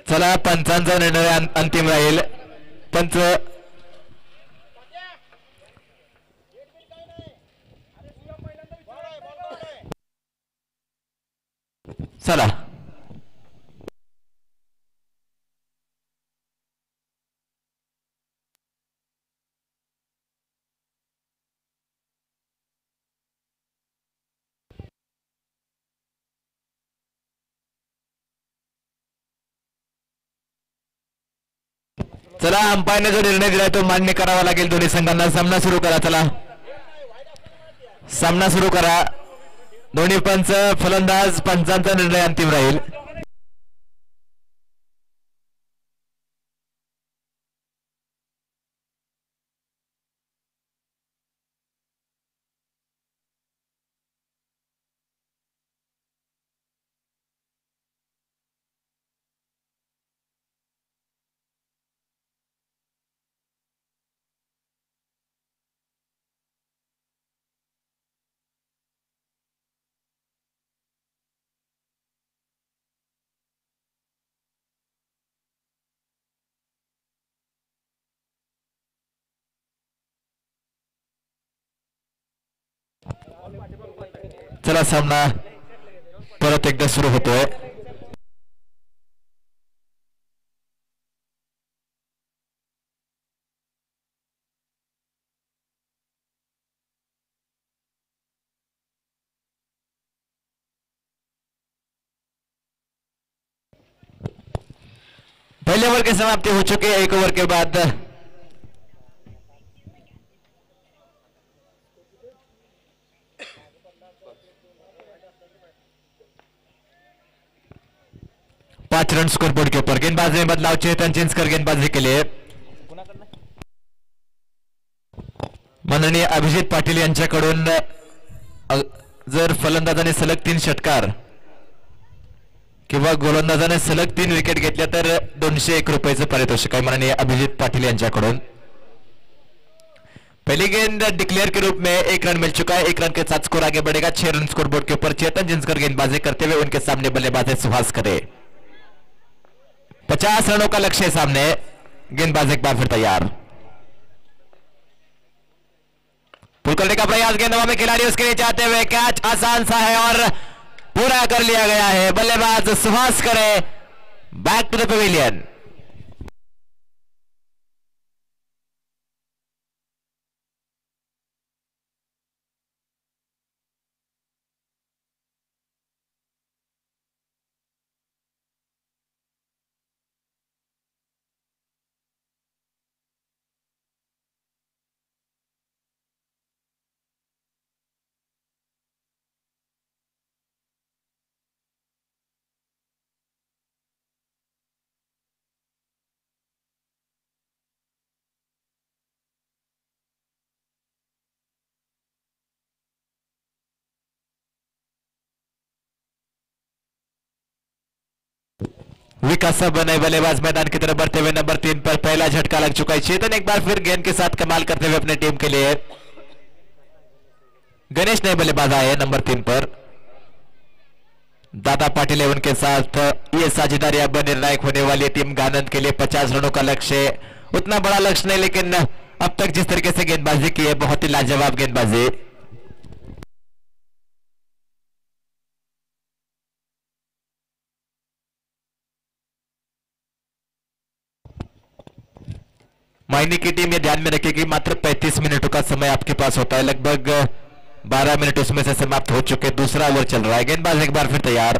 चला, पंचांचा निर्णय अंतिम राहील। पंच चला, चला, अंपायरने जो निर्णय दिलाय तो मान्य करावा लागेल दोन्ही संघांना। सामना सुरू करा, चला सामना सुरू करा। दोन्ही पंच, फलंदाज, पंचांचा निर्णय अंतिम राहील। चला, सामना परत एकदा सुरू होतोय। पहले ओवर की समाप्ति हो चुकी है। एक ओवर के बाद पांच रन स्कोर बोर्ड के ऊपर। गेंदबाजी में बदलाव, चेतन चिंचकर गेंदबाजी के लिए, माननीय अभिजित पाटील यांच्याकडून जर फलंदाजाने सलग 3 षटकार किंवा गोलंदाजाने सलग 3 विकेट घेतल्या तर 201 रुपयाचं पारितोषिक आहे माननीय अभिजित पाटील यांच्याकडून। पहली गेंद डिक्लेयर के रूप में 1 रन मिल चुका है। 1 रन के साथ स्कोर आगे बढ़ेगा। 6 रन स्कोर बोर्ड के ऊपर। चेतन जिंसकर गेंदबाजी करते हुए, उनके सामने बल्लेबाज है सुहास करे। 50 रनों का लक्ष्य सामने। गेंदबाज एक बार फिर तैयार, पुल करने का प्रयास, गेंद हवा में, खिलाड़ी उसके लिए चाहते हुए, कैच आसान सा है और पूरा कर लिया गया है। बल्लेबाज सुहास करे बैक टू द पवेलियन। विकास बने बल्लेबाज मैदान की तरफ बढ़ते हुए नंबर 3 पर पहला झटका लग चुका है। चेतन एक बार फिर गेंद के साथ कमाल करते हुए अपनी टीम के लिए। गणेश नए बल्लेबाज आए नंबर 3 पर। दादा पाटिल है उनके साथ। ये साझेदारी अब निर्णायक होने वाली टीम गानंद के लिए। 50 रनों का लक्ष्य, उतना बड़ा लक्ष्य नहीं, लेकिन अब तक जिस तरीके से गेंदबाजी की है, बहुत ही लाजवाब गेंदबाजी। मायनी की टीम ये ध्यान में रखेगी, मात्र 35 मिनटों का समय आपके पास होता है। लगभग 12 मिनट उसमें से समाप्त हो चुके। दूसरा ओवर चल रहा है। गेंदबाज एक बार फिर तैयार,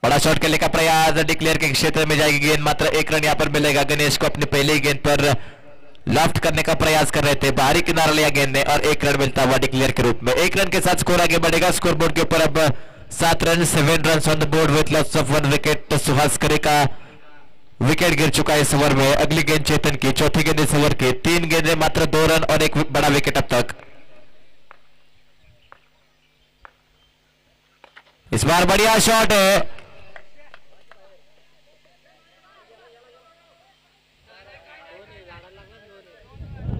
बड़ा शॉट खेलने का प्रयास, डिक्लेयर के क्षेत्र में जाएगी गेंद। मात्र 1 रन यहां पर मिलेगा। गणेश को अपनी पहली गेंद पर लॉफ्ट करने का प्रयास कर रहे थे, बाहरी किनारा लिया गेंद ने और 1 रन मिलता हुआ डिक्लेयर के रूप में। 1 रन के साथ स्कोर आगे बढ़ेगा। स्कोर बोर्ड के ऊपर अब 7 run, 7 run on the board with loss of 1 wicket. Suhas करे का विकेट गिर चुका है इस ओवर में। अगली गेंद चेतन की, चौथी गेंद इस ओवर की। 3 गेंदें, मात्र 2 रन और 1 बड़ा विकेट अब तक। इस बार बढ़िया शॉट है,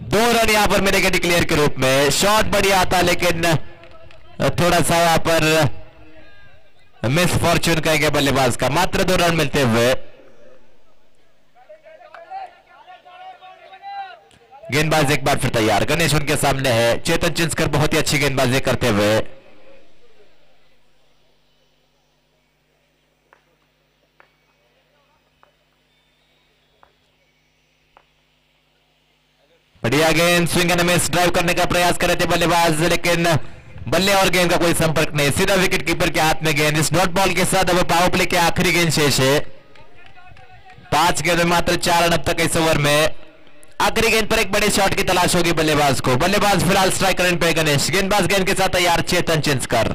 दो रन यहां पर मिलेंगे डिक्लेयर के रूप में। शॉट बढ़िया आता, लेकिन थोड़ा सा यहां पर मिस फॉर्च्यून कहेंगे बल्लेबाज का। मात्र 2 रन मिलते हुए। गेंदबाज एक बार फिर तैयार। गणेश उनके सामने है। चेतन चिंचकर बहुत ही अच्छी गेंदबाजी करते हुए। बढ़िया गेंद, स्विंग एंड मिस, ड्राइव करने का प्रयास कर रहे थे बल्लेबाज, लेकिन बल्ले और गेंद का कोई संपर्क नहीं। सीधा विकेट कीपर के हाथ में गेंद। इस डॉट बॉल के साथ अब पावर प्ले की आखिरी गेंद शेष है। 5 गेंद में मात्र 4 रन अब तक इस ओवर में। आखिरी गेंद पर एक बड़े शॉट की तलाश होगी बल्लेबाज को। बल्लेबाज फिलहाल स्ट्राइक रेंज पे गणेश। गेंदबाज गेंद के साथ तैयार चेतन चिंचकर।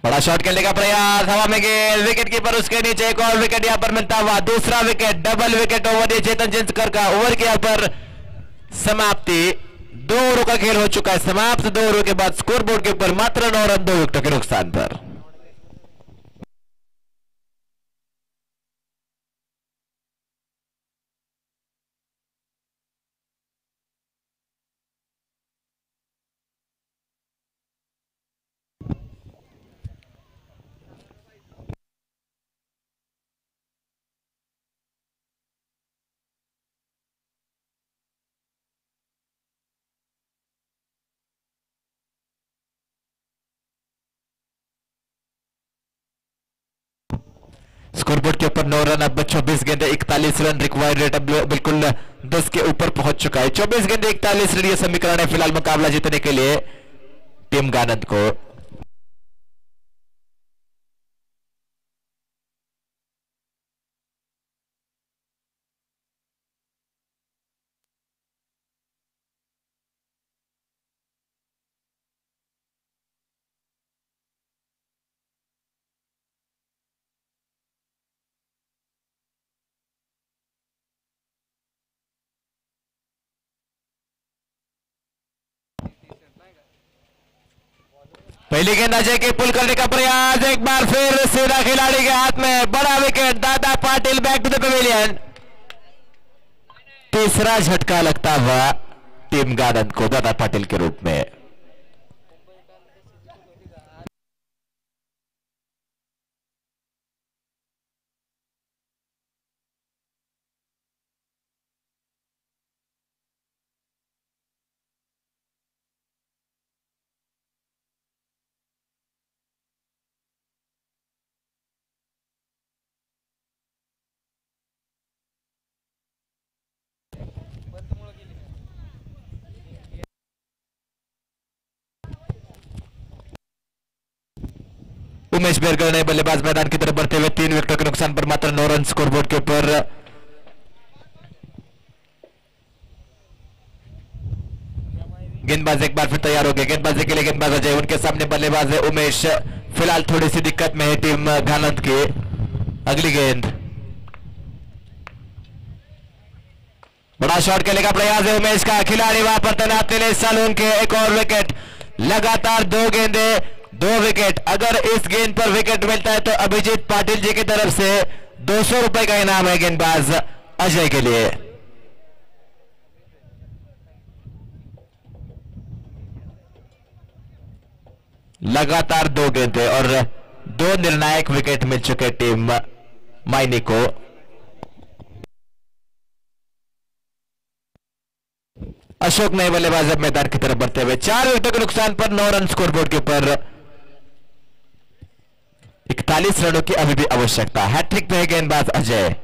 बड़ा शॉट खेलने का प्रयास, हवा में गेंद, विकेट कीपर उसके नीचे। एक और विकेट यहां पर मिलता हुआ। दूसरा विकेट, डबल विकेट ओवर चेतन चिंचकर का। ओवर के यहां पर समाप्ति। 2 ओवरों का खेल हो चुका है समाप्त। 2 ओवरों के बाद स्कोर बोर्ड के ऊपर मात्र 9 रन 2 विकेटों के नुकसान पर। स्कोरबोर्ड के ऊपर 9 रन। अब 24 गेंदे 41 रन रिक्वायर्ड रेट अब बिल्कुल 10 के ऊपर पहुंच चुका है। 24 गेंदे 41 रन ये समीकरण है फिलहाल मुकाबला जीतने के लिए टीम गानंद को। पहली गेंद अजय के पुल करने का प्रयास, एक बार फिर सीधा खिलाड़ी के हाथ में, बड़ा wicket. Dada Patil back to the pavilion. तीसरा झटका लगता हुआ टीम गानंद को दादा पाटिल के रूप में। उमेश बेरगल ने बल्लेबाज मैदान की तरफ बढ़ते हुए 3 विकेटों के नुकसान पर मात्र 9 रन स्कोरबोर्ड के ऊपर। गेंदबाज एक बार फिर तैयार हो गए, गेंदबाजी के लिए गेंदबाज अजय, उनके सामने बल्लेबाज है उमेश। फिलहाल थोड़ी सी दिक्कत में है टीम गानंद की। अगली गेंद, बड़ा शॉट खेलने का प्रयास है उमेश का, खिलाड़ी वहां पर तैनात ले सलून के। एक और विकेट, लगातार 2 गेंदे 2 विकेट। अगर इस गेंद पर विकेट मिलता है तो अभिजीत पाटिल जी की तरफ से 200 रुपए का इनाम है गेंदबाज अजय के लिए। लगातार 2 गेंदे और 2 निर्णायक विकेट मिल चुके टीम मायनी को। अशोक नए बल्लेबाज अब मैदान की तरफ बढ़ते हुए 4 विकेटों के नुकसान पर 9 रन स्कोरबोर्ड के ऊपर। 41 रनों की अभी भी आवश्यकता। हैट्रिक में है गेंदबाज अजय।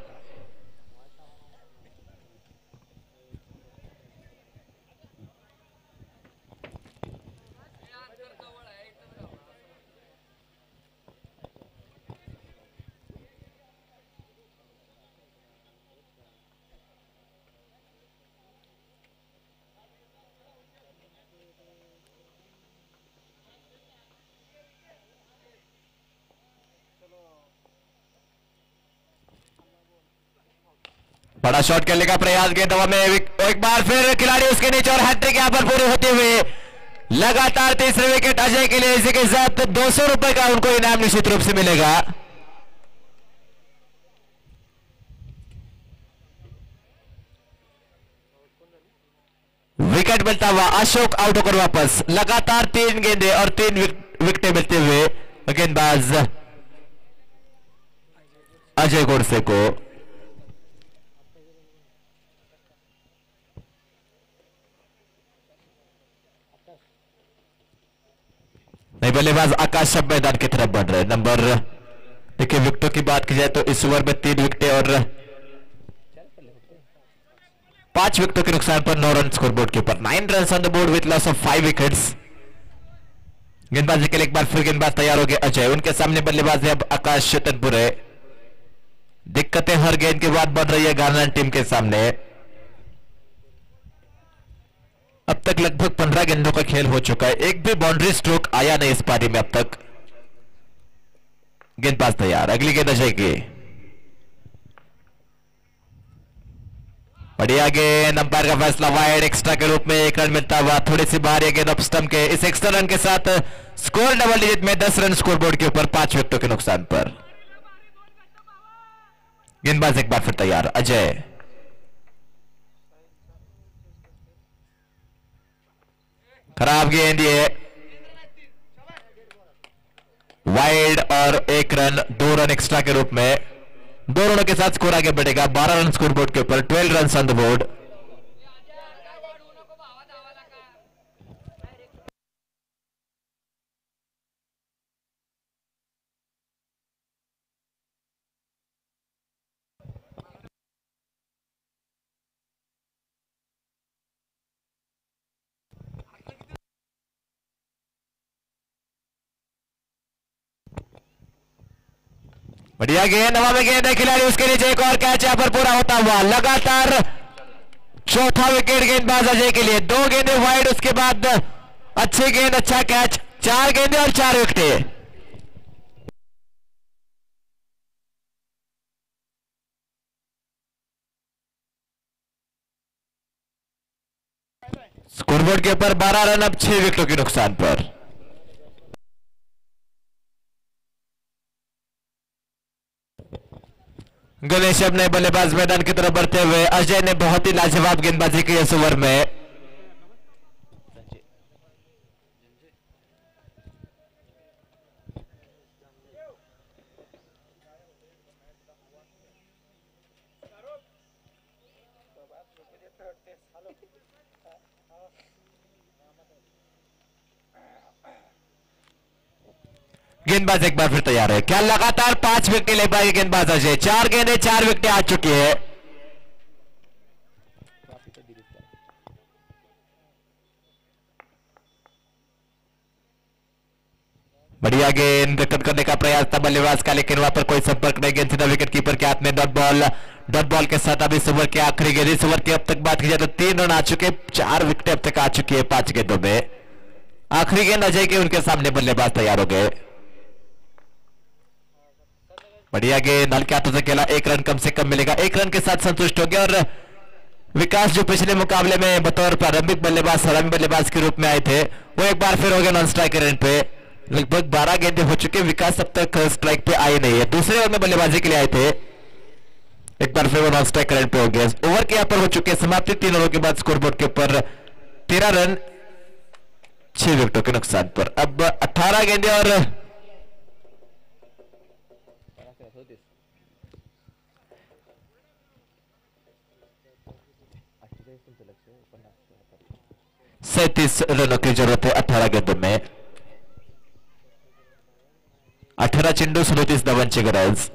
बड़ा शॉट खेलने का प्रयास, गेंद हवा में, एक बार फिर खिलाड़ी उसके नीचे और हैट्रिक यहां पर पूरी होते हुए लगातार तीसरे विकेट अजय के लिए। इसी के साथ 200 रुपए का उनको इनाम निश्चित रूप से मिलेगा। विकेट मिलता हुआ अशोक आउट होकर वापस। लगातार 3 गेंदे और 3 विकेटें मिलते हुए गेंदबाज अजय गोडसे को। नए बल्लेबाज आकाश अब मैदान की तरफ बढ़ रहे। नंबर देखिए, विकेटों की बात की जाए तो इस ओवर में 3 विकेटें और 5 विकेटों के नुकसान पर 9 रन स्कोरबोर्ड के ऊपर। 9 run on the board with loss of 5 wickets. गेंदबाजी के लिए एक बार फिर गेंदबाज तैयार हो गए अजय, उनके सामने बल्लेबाज है अब आकाश चेतनपुरे। दिक्कतें हर गेंद के बाद बढ़ रही है गानंद टीम के सामने। अब तक लगभग 15 गेंदों का खेल हो चुका है, एक भी बाउंड्री स्ट्रोक आया नहीं इस पारी में अब तक। गेंदबाज तैयार, अगली गेंद अजय की। बढ़िया गेंद, अंपायर का फैसला वाइड, एक्स्ट्रा के रूप में 1 रन मिलता हुआ। थोड़ी सी बाहर है गेंद ऑफ स्टंप के। इस एक्स्ट्रा रन के साथ स्कोर डबल डिजिट में 10 रन स्कोरबोर्ड के ऊपर 5 विकेटों के नुकसान पर। गेंदबाज एक बार फिर तैयार अजय। खराब गेंद, ये वाइड और 1 रन, 2 रन एक्स्ट्रा के रूप में। 2 रनों के साथ स्कोर आगे बढ़ेगा 12 रन स्कोरबोर्ड के ऊपर। 12 रन ऑन द बोर्ड। बढ़िया गेंद, हवा में गेंद है, खिलाड़ी उसके नीचे, एक और कैच यहां पर पूरा होता हुआ, लगातार चौथा विकेट गेंदबाज अजय के लिए। 2 गेंदें वाइड, उसके बाद अच्छी गेंद, अच्छा कैच, 4 गेंदें और 4 विकेटें। स्कोरबोर्ड के ऊपर 12 रन, अब 6 विकेटों के नुकसान पर। गणेश अपने बल्लेबाज मैदान की तरफ बढ़ते हुए, अजय ने बहुत ही लाजवाब गेंदबाजी की इस ओवर में। गेंदबाज एक बार फिर तैयार है, क्या लगातार 5 विकेट ले पाएंगे गेंदबाज अजय? 4 गेंदें 4 विकेटें आ चुकी है। बढ़िया गेंद, कट करने का प्रयास था बल्लेबाज का, लेकिन वहां पर कोई संपर्क नहीं। गेंद सीधा विकेट कीपर के हाथ में, डॉट बॉल। डॉट बॉल के साथ अब इस ओवर की आखिरी गेंद। इस ओवर की अब तक बात की जाए तो 3 रन आ चुके, 4 विकेटें अब तक आ चुकी है 5 गेंदों में। आखिरी गेंद अजय के, उनके सामने बल्लेबाज तैयार हो गए। बढ़िया गेंद, हल्के हाथों से खेला, 1 रन कम से कम मिलेगा, 1 रन के साथ संतुष्ट हो गया। और विकास जो पिछले मुकाबले में बतौर प्रारंभिक बल्लेबाज, सलामी बल्लेबाज के रूप में आए थे, वो एक बार फिर हो गए नॉन स्ट्राइक रेंज पे। लगभग 12 गेंदें हो चुके, विकास अब तक स्ट्राइक पे आए नहीं है। दूसरे ओवर में बल्लेबाजी के लिए आए थे, एक बार फिर वो नॉन स्ट्राइक रेंज पे हो गए। ओवर के यहां पर हो चुके समाप्ति, 3 ओवर के बाद स्कोरबोर्ड के ऊपर 13 रन 6 विकेटों के नुकसान पर। अब 18 गेंदें और 37 रनों की जरूरत है 18 गेंदों में। 18 चेंडू 37 धावांची गरज।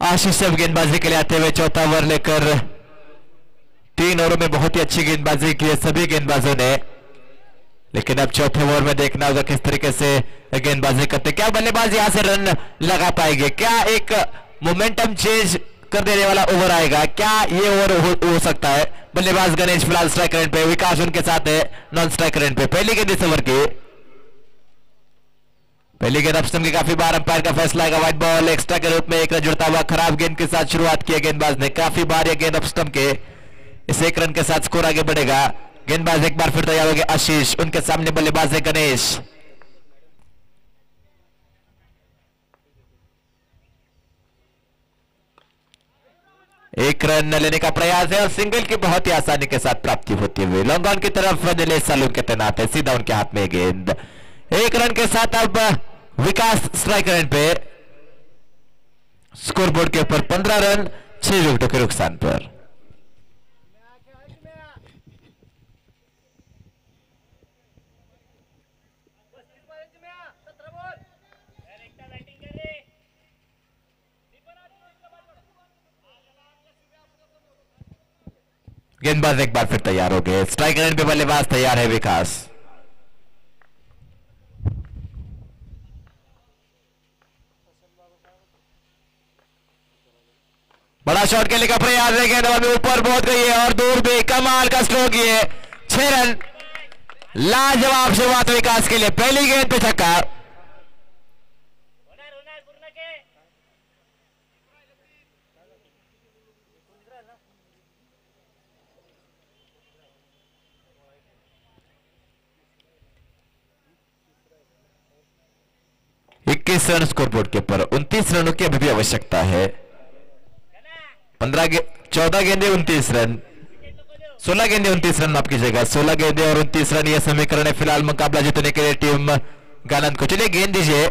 आशीष अब गेंदबाजी के लिए आते हुए चौथा ओवर लेकर 3 ओवरों में बहुत ही अच्छी गेंदबाजी की है सभी गेंदबाजों ने, लेकिन अब चौथे ओवर में देखना होगा किस तरीके से गेंदबाजी करते। क्या बल्लेबाज यहां से रन लगा पाएंगे? क्या एक मोमेंटम चेंज कर देने वाला ओवर आएगा? क्या ये ओवर हो सकता है? बल्लेबाज गणेश फिलहाल स्ट्राइक रेंज पे, विकास उनके साथ है नॉन स्ट्राइक रेंज पे। पहली गेंद इस ओवर की, पहली गेंद अपस्टम की, काफी बार अंपायर का फैसला आएगा। व्हाइट बॉल, एक्स्ट्रा के रूप में 1 रन जुड़ता हुआ। खराब गेंद के साथ शुरुआत की गेंदबाज ने, काफी बार यह गेंद अपस्टम के, इस 1 रन के साथ स्कोर आगे बढ़ेगा। गेंदबाज एक बार फिर तैयार हो गए आशीष, उनके सामने बल्लेबाज है गणेश। एक रन लेने का प्रयास है और सिंगल की बहुत ही आसानी के साथ प्राप्ति होती हुई। लॉन्ग ऑन की तरफ नीलेश सालून के तैनात है, सीधा उनके हाथ में गेंद। 1 रन के साथ अब विकास स्ट्राइक रेंज पे, स्कोरबोर्ड के ऊपर 15 रन 6 विकेटों के नुकसान पर। गेंदबाज एक बार फिर तैयार हो गए, स्ट्राइक रेंज पे बल्लेबाज तैयार है विकास। बड़ा शॉट खेलने का प्रयास है, गेंद में ऊपर पहुंच गई है और दूर भी, कमाल का स्ट्रोक ये, 6 रन। लाजवाब शुरुआत विकास के लिए, पहली गेंद पे छक्का। रन स्कोरबोर्ड के ऊपर, 29 रनों की अभी भी आवश्यकता है। 14 गेंदे 29 रन, 16 गेंदे 29 रन माफ कीजिएगा, 16 गेंदे और 29 रन, यह समीकरण है फिलहाल मुकाबला जीतने के लिए टीम गालंत को। चलिए गेंद दीजिए।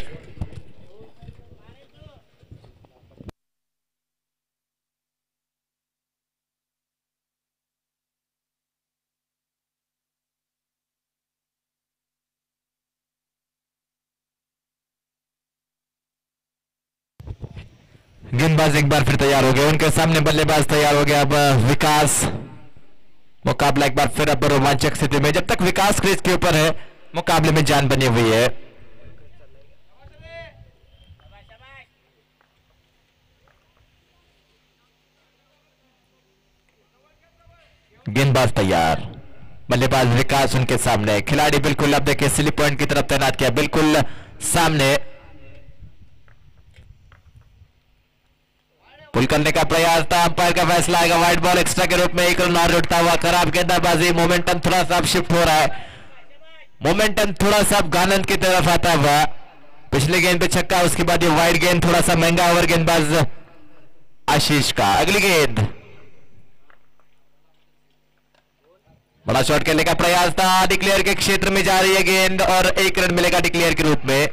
गेंदबाज एक बार फिर तैयार हो गए, उनके सामने बल्लेबाज तैयार हो गया। अब विकास, मुकाबला एक बार फिर अब रोमांचक स्थिति में। जब तक विकास क्रीज के ऊपर है, मुकाबले में जान बनी हुई है। गेंदबाज तैयार, बल्लेबाज विकास उनके सामने, खिलाड़ी बिल्कुल अब देखिए स्लिप पॉइंट की तरफ तैनात किया, बिल्कुल सामने। पुल करने का प्रयास था, अंपायर का फैसला आएगा वाइड बॉल एक्स्ट्रा के रूप में। एक रन और उठता हुआ खराब गेंदबाजी, मोमेंटम थोड़ा सा शिफ्ट हो रहा है, मोमेंटम थोड़ा सा गानंद की तरफ आता हुआ। पिछले गेंद पे छक्का, उसके बाद ये वाइड गेंद, थोड़ा सा महंगा ओवर गेंदबाज आशीष का। अगली गेंद, बड़ा शॉट खेलने का प्रयास था, डिक्लेयर के क्षेत्र में जा रही है गेंद और 1 रन मिलेगा डिक्लेयर के रूप में।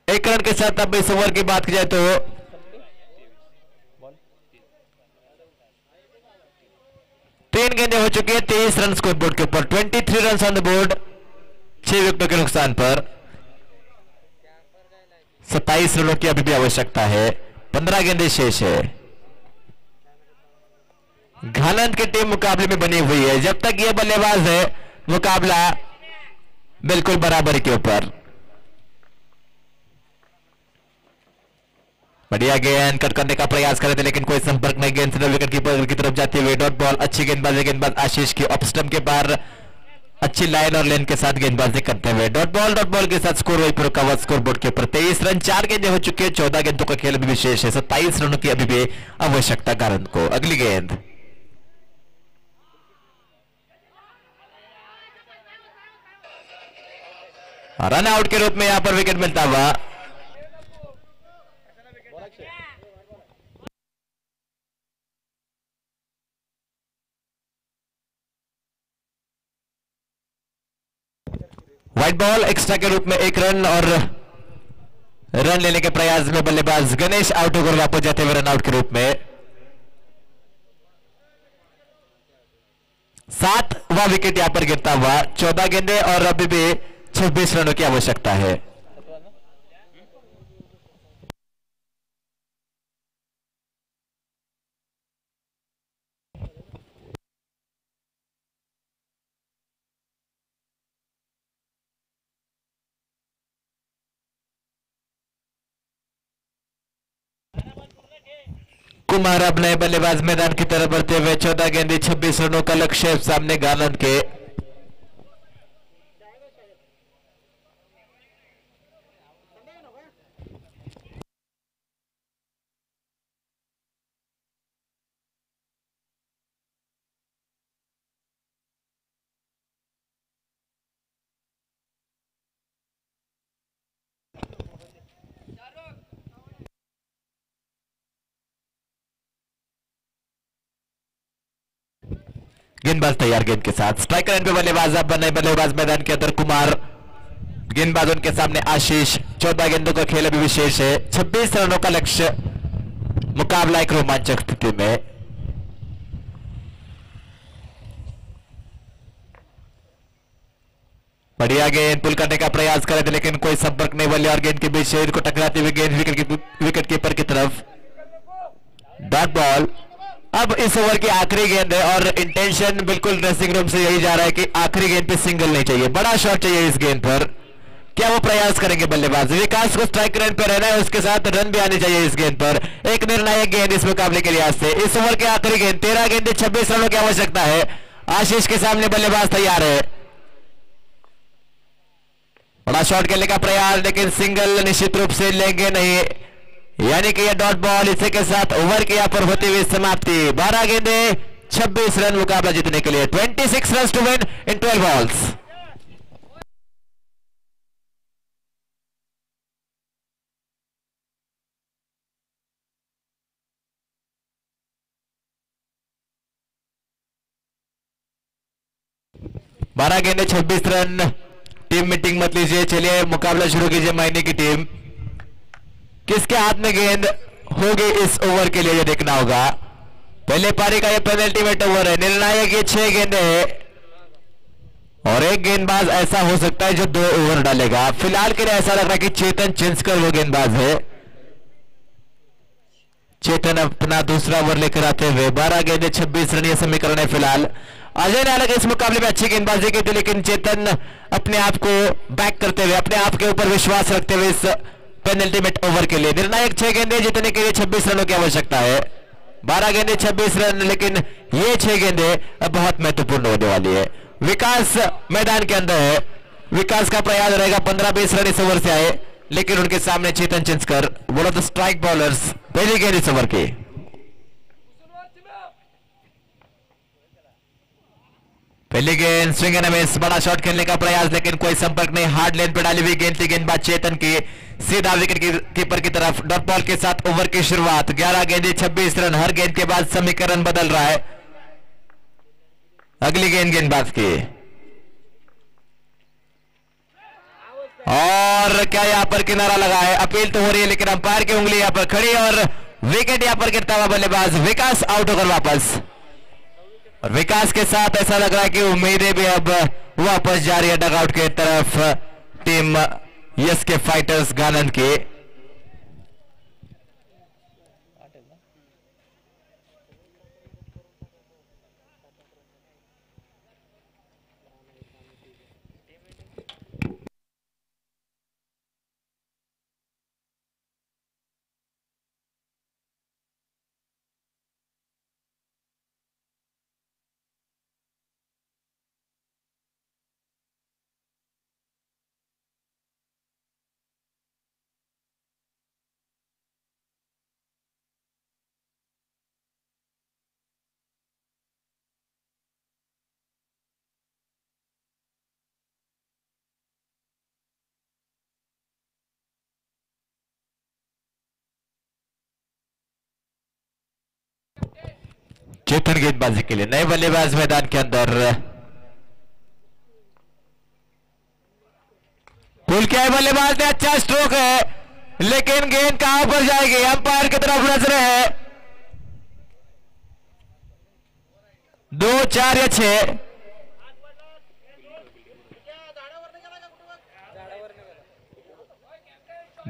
एक रन के साथ अब इस ओवर की बात की जाए तो 3 गेंदें हो चुकी है, 23 रन स्कोर बोर्ड के ऊपर, 23 रन ऑन द बोर्ड, 6 विकेटों के नुकसान पर। 27 रनों की अभी भी आवश्यकता है, 15 गेंदें शेष है। घानंद की टीम मुकाबले में बनी हुई है, जब तक ये बल्लेबाज है मुकाबला बिल्कुल बराबरी के ऊपर। बढ़िया गेंद कट करने का प्रयास कर रहे थे लेकिन कोई संपर्क नहीं, गेंद सीधा विकेट कीपर की तरफ जाती हुई डॉट बॉल। अच्छी गेंदबाजी गेंदबाज आशीष की, ऑफ स्टंप के पार अच्छी लाइन और लेन के साथ गेंदबाजी करते हुए डॉट बॉल के साथ स्कोर वही पूरा कवर स्कोर बोर्ड के ऊपर 23 रन, 4 गेंदें हो चुकी है, 14 गेंदों का खेल अभी विशेष है, 27 रनों की अभी भी आवश्यकता गानंद को। अगली गेंद, रन आउट के रूप में यहां पर विकेट मिलता हुआ। व्हाइट बॉल एक्स्ट्रा के रूप में 1 रन और रन लेने के प्रयास में बल्लेबाज गणेश आउट होकर वापस जाते हुए रन आउट के रूप में। 7वां विकेट यहां पर गिरता हुआ, 14 गेंदें और अभी भी 26 रनों की आवश्यकता है। कुमार अब नए बल्लेबाज मैदान की तरफ बढ़ते हुए 14 गेंदें 26 रनों का लक्ष्य सामने गानंद के। गेंदबाज तैयार गेंद के साथ, स्ट्राइकर एंड पे बल्लेबाज अब नए बल्लेबाज मैदान के अंदर कुमार, गेंदबाज उनके सामने आशीष। 14 गेंदों का खेल अभी विशेष है, 26 रनों का लक्ष्य, मुकाबला एक रोमांचक स्थिति में। बढ़िया गेंद, पुल करने का प्रयास कर रहे थे लेकिन कोई संपर्क नहीं, बल्ले और गेंद के बीच शरीर को टकराती हुई गेंद विकेट कीपर की तरफ, डॉट बॉल। अब इस ओवर की आखिरी गेंद है और इंटेंशन बिल्कुल ड्रेसिंग रूम से यही जा रहा है कि आखिरी गेंद पे सिंगल नहीं चाहिए, बड़ा शॉट चाहिए इस गेंद पर। क्या वो प्रयास करेंगे बल्लेबाज? विकास को स्ट्राइक रेंज पे रहना है, उसके साथ रन भी आने चाहिए इस गेंद पर। एक निर्णायक गेंद इस मुकाबले के लिहाज से, इस ओवर की आखिरी गेंद, 13 गेंदें 26 रनों की आवश्यकता है। आशीष के सामने बल्लेबाज तैयार है, बड़ा शॉट खेलने का प्रयास लेकिन सिंगल निश्चित रूप से लेंगे नहीं, यानी कि यह डॉट बॉल। इसी के साथ ओवर की यहां पर होती हुई समाप्ति, 12 गेंदें 26 रन मुकाबला जीतने के लिए, 26 run to win in 12 balls. बारह गेंदें 26 रन। टीम मीटिंग मत लीजिए, चलिए मुकाबला शुरू कीजिए। मायने की टीम, किसके हाथ में गेंद होगी इस ओवर के लिए ये देखना होगा। पहले पारी का ये पेनल्टी ओवर है, निर्णायक ये 6 गेंदें है और एक गेंदबाज ऐसा हो सकता है जो 2 ओवर डालेगा। फिलहाल के लिए ऐसा लग रहा है कि चेतन चिंचकर वो गेंदबाज है। चेतन अपना दूसरा ओवर लेकर आते हुए 12 गेंदे 26 रन, यह समीकरण है फिलहाल। अजय ने हालांकि इस मुकाबले में अच्छी गेंदबाजी की थी, लेकिन चेतन अपने आप को बैक करते हुए, अपने आप के ऊपर विश्वास रखते हुए इस पेनल्टीमेट ओवर के लिए निर्णायक 6 गेंदे जीतने के लिए 26 रनों की आवश्यकता है। 12 गेंदे 26 रन, लेकिन ये 6 गेंदे बहुत महत्वपूर्ण होने वाली है। विकास मैदान के अंदर है, विकास का प्रयास रहेगा 15-20 रन इस ओवर से आए, लेकिन उनके सामने Chetan Chinchkar, one of the strike bowlers, पहली गेंद इस ओवर की। पहली गेंद स्विंग एंड मिस, बड़ा शॉट खेलने का प्रयास, लेकिन कोई संपर्क नहीं। हार्ड लेन पे डाली हुई गेंद थी, गेंदबाज चेतन की सीधा विकेट कीपर की तरफ। डॉट बॉल के साथ ओवर की शुरुआत, 11 गेंदे 26 रन, हर गेंद के बाद समीकरण बदल रहा है। अगली गेंद गेंदबाज की, और क्या यहां पर किनारा लगा है, अपील तो हो रही है, लेकिन अंपायर की उंगली यहां पर खड़ी और विकेट यहां पर गिरता हुआ बल्लेबाज विकास आउट होकर वापस। और विकास के साथ ऐसा लग रहा है कि उम्मीदें भी अब वापस जा रही है डगआउट के तरफ टीम यस के फाइटर्स गानंद की। चेतन गेंदबाजी के लिए नए बल्लेबाज मैदान के अंदर। पुल किया है बल्लेबाज ने, अच्छा स्ट्रोक है, लेकिन गेंद कहां पर जाएगी, अंपायर की तरफ नजरें है। 2, 4 या 6,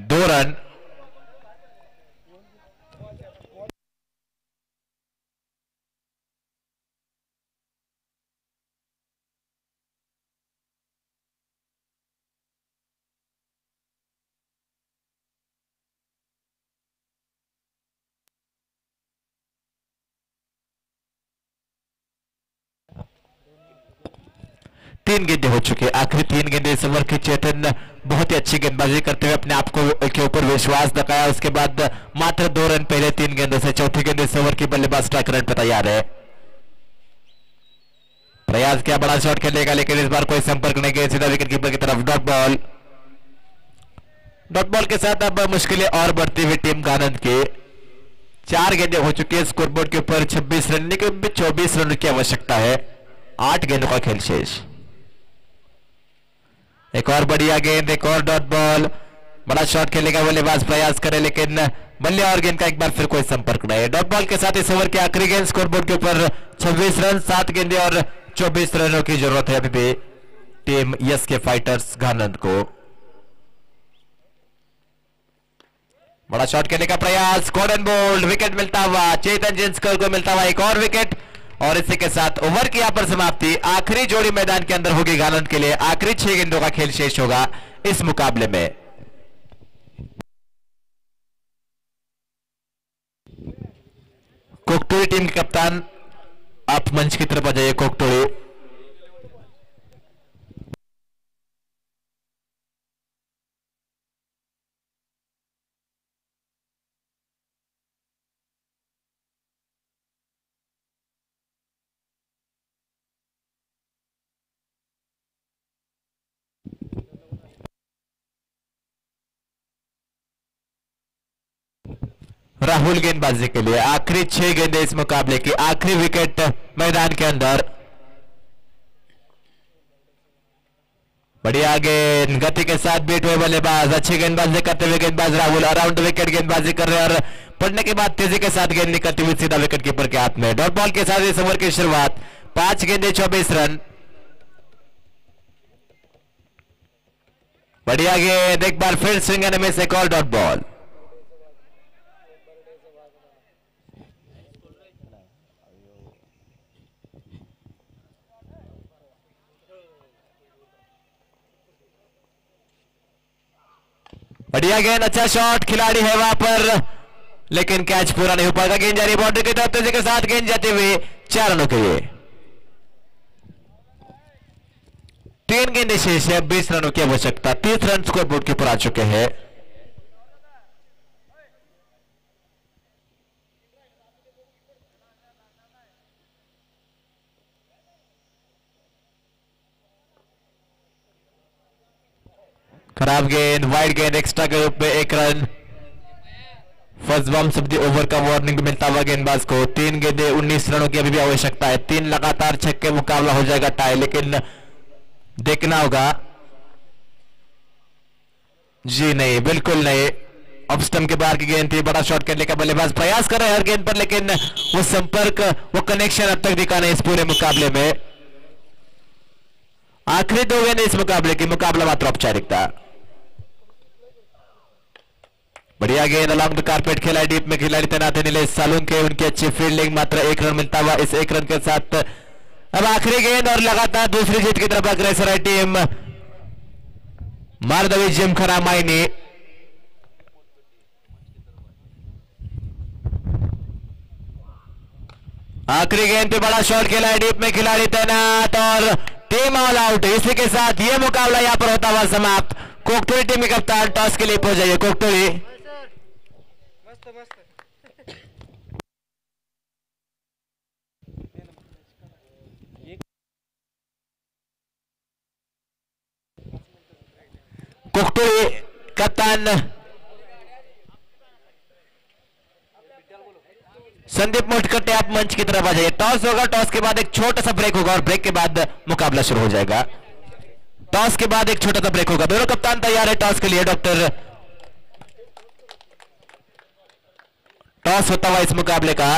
2 रन। तीन गेंदें हो चुकी है, आखिरी 3 गेंदें इस ओवर की। चेतन बहुत ही अच्छी गेंदबाजी करते हुए अपने आप को के ऊपर विश्वास दिखाया, उसके बाद मात्र 2 रन पहले 3 गेंदों से। चौथी गेंद इस ओवर की, बल्लेबाज स्ट्राइक रन पर तैयार है। प्रयास किया बड़ा शॉट खेलेगा, लेकिन इस बार कोई संपर्क नहीं गया, सीधा विकेट कीपर की तरफ। डॉट बॉल, डॉट बॉल के साथ अब मुश्किलें और बढ़ती हुई टीम गानंद की। 4 गेंदें हो चुकी है स्कोरबोर्ड के ऊपर, 26 रन, लेकिन 24 रन की आवश्यकता है। 8 गेंदों का खेल शेष। एक और बढ़िया गेंद, एक और डॉट बॉल, बड़ा शॉट खेलेगा बल्लेबाज, प्रयास करे, लेकिन बल्ले और गेंद का एक बार फिर कोई संपर्क नहीं है। डॉट बॉल के साथ इस ओवर की आखिरी गेंद, स्कोरबोर्ड के ऊपर 26 रन, 7 गेंदें और 24 रनों की जरूरत है अभी भी टीम यस के फाइटर्स गानंद को। बड़ा शॉट खेलने का प्रयास, कॉर्डन बोल्ड, विकेट मिलता हुआ चेतन जिंचकर को, मिलता हुआ एक और विकेट, और इसी के साथ ओवर की यहां पर समाप्ति। आखिरी जोड़ी मैदान के अंदर होगी गानंद के लिए, आखिरी 6 गेंदों का खेल शेष होगा इस मुकाबले में। कोकटोली टीम के कप्तान आप मंच की तरफ आ जाइए। कोकटोली, राहुल गेंदबाजी के लिए आखिरी 6 गेंदें इस मुकाबले की, आखिरी विकेट मैदान के अंदर। बढ़िया गेंद, गति के साथ बीट हुए बल्लेबाज, अच्छी गेंदबाजी करते हुए गेंदबाज राहुल अराउंड विकेट गेंदबाजी कर रहे हैं, और पड़ने के बाद तेजी के साथ गेंद निकलती हुई सीधा विकेट कीपर के हाथ में। डॉट बॉल के साथ इस ओवर की शुरुआत, 5 गेंदें 24 रन। बढ़िया गेंद, एक बार फिर स्विंग एंड मिस, एक और डॉट बॉल। बढ़िया गेंद, अच्छा शॉट, खिलाड़ी है वहां पर लेकिन कैच पूरा नहीं हो पाएगा। गेंद जा रही बाउंड्री की तरफ, तेजी के साथ गेंद जाते हुए 4 रनों के लिए। 3 गेंदें शेष है, 20 रनों की आवश्यकता। 30 रन स्कोर बोर्ड के ऊपर आ चुके हैं। खराब गेंद, वाइड गेंद, एक्स्ट्रा के रूप में 1 run. First bomb of the over का वार्निंग मिलता हुआ गेंदबाज को। 3 गेंदें, 19 रनों की अभी भी आवश्यकता है। 3 लगातार छक्के मुकाबला हो जाएगा टाई, लेकिन देखना होगा। जी नहीं, बिल्कुल नहीं। ऑफ स्टंप के बाहर की गेंद थी, बड़ा शॉट करने का बल्लेबाज प्रयास कर रहे हैं हर गेंद पर, लेकिन वो संपर्क, वो कनेक्शन अब तक दिखा नहीं इस पूरे मुकाबले में। आखिरी 2 गेंद इस मुकाबले की, मुकाबला मात्र औपचारिकता। बढ़िया गेंद अलॉन्ग द कारपेट खेला है, डीप में खिलाड़ी तैनात है नीलेश सालुंके। उनकी अच्छी फील्डिंग, मात्र 1 रन मिलता हुआ इस 1 रन के साथ। अब आखिरी गेंद और लगातार दूसरी जीत की तरफ अग्रसर है टीम मारदवी जिमखाना मायनी। आखिरी गेंद पे बड़ा शॉट खेला है, डीप में खिलाड़ी तैनात और टीम ऑल आउट। इसी के साथ यह मुकाबला यहां पर होता हुआ समाप्त। कोकटोली टीम के कप्तान टॉस के लिए पहुंच जाइए। कोकटोली कोकटोली कप्तान संदीप मोटकट्टे, आप मंच की तरफ आ जाइए। टॉस होगा, टॉस के बाद एक छोटा सा ब्रेक होगा और ब्रेक के बाद मुकाबला शुरू हो जाएगा। टॉस के बाद एक छोटा सा ब्रेक होगा। दोनों कप्तान तैयार है टॉस के लिए। डॉक्टर, टॉस होता हुआ इस मुकाबले का।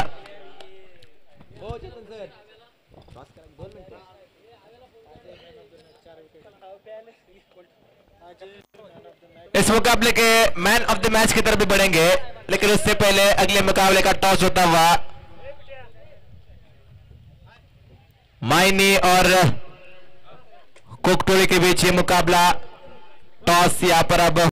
इस मुकाबले के मैन ऑफ द मैच की तरफ भी बढ़ेंगे, लेकिन उससे पहले अगले मुकाबले का टॉस होता हुआ मायनी और कोकटोली के बीच ये मुकाबला। टॉस यहां पर अब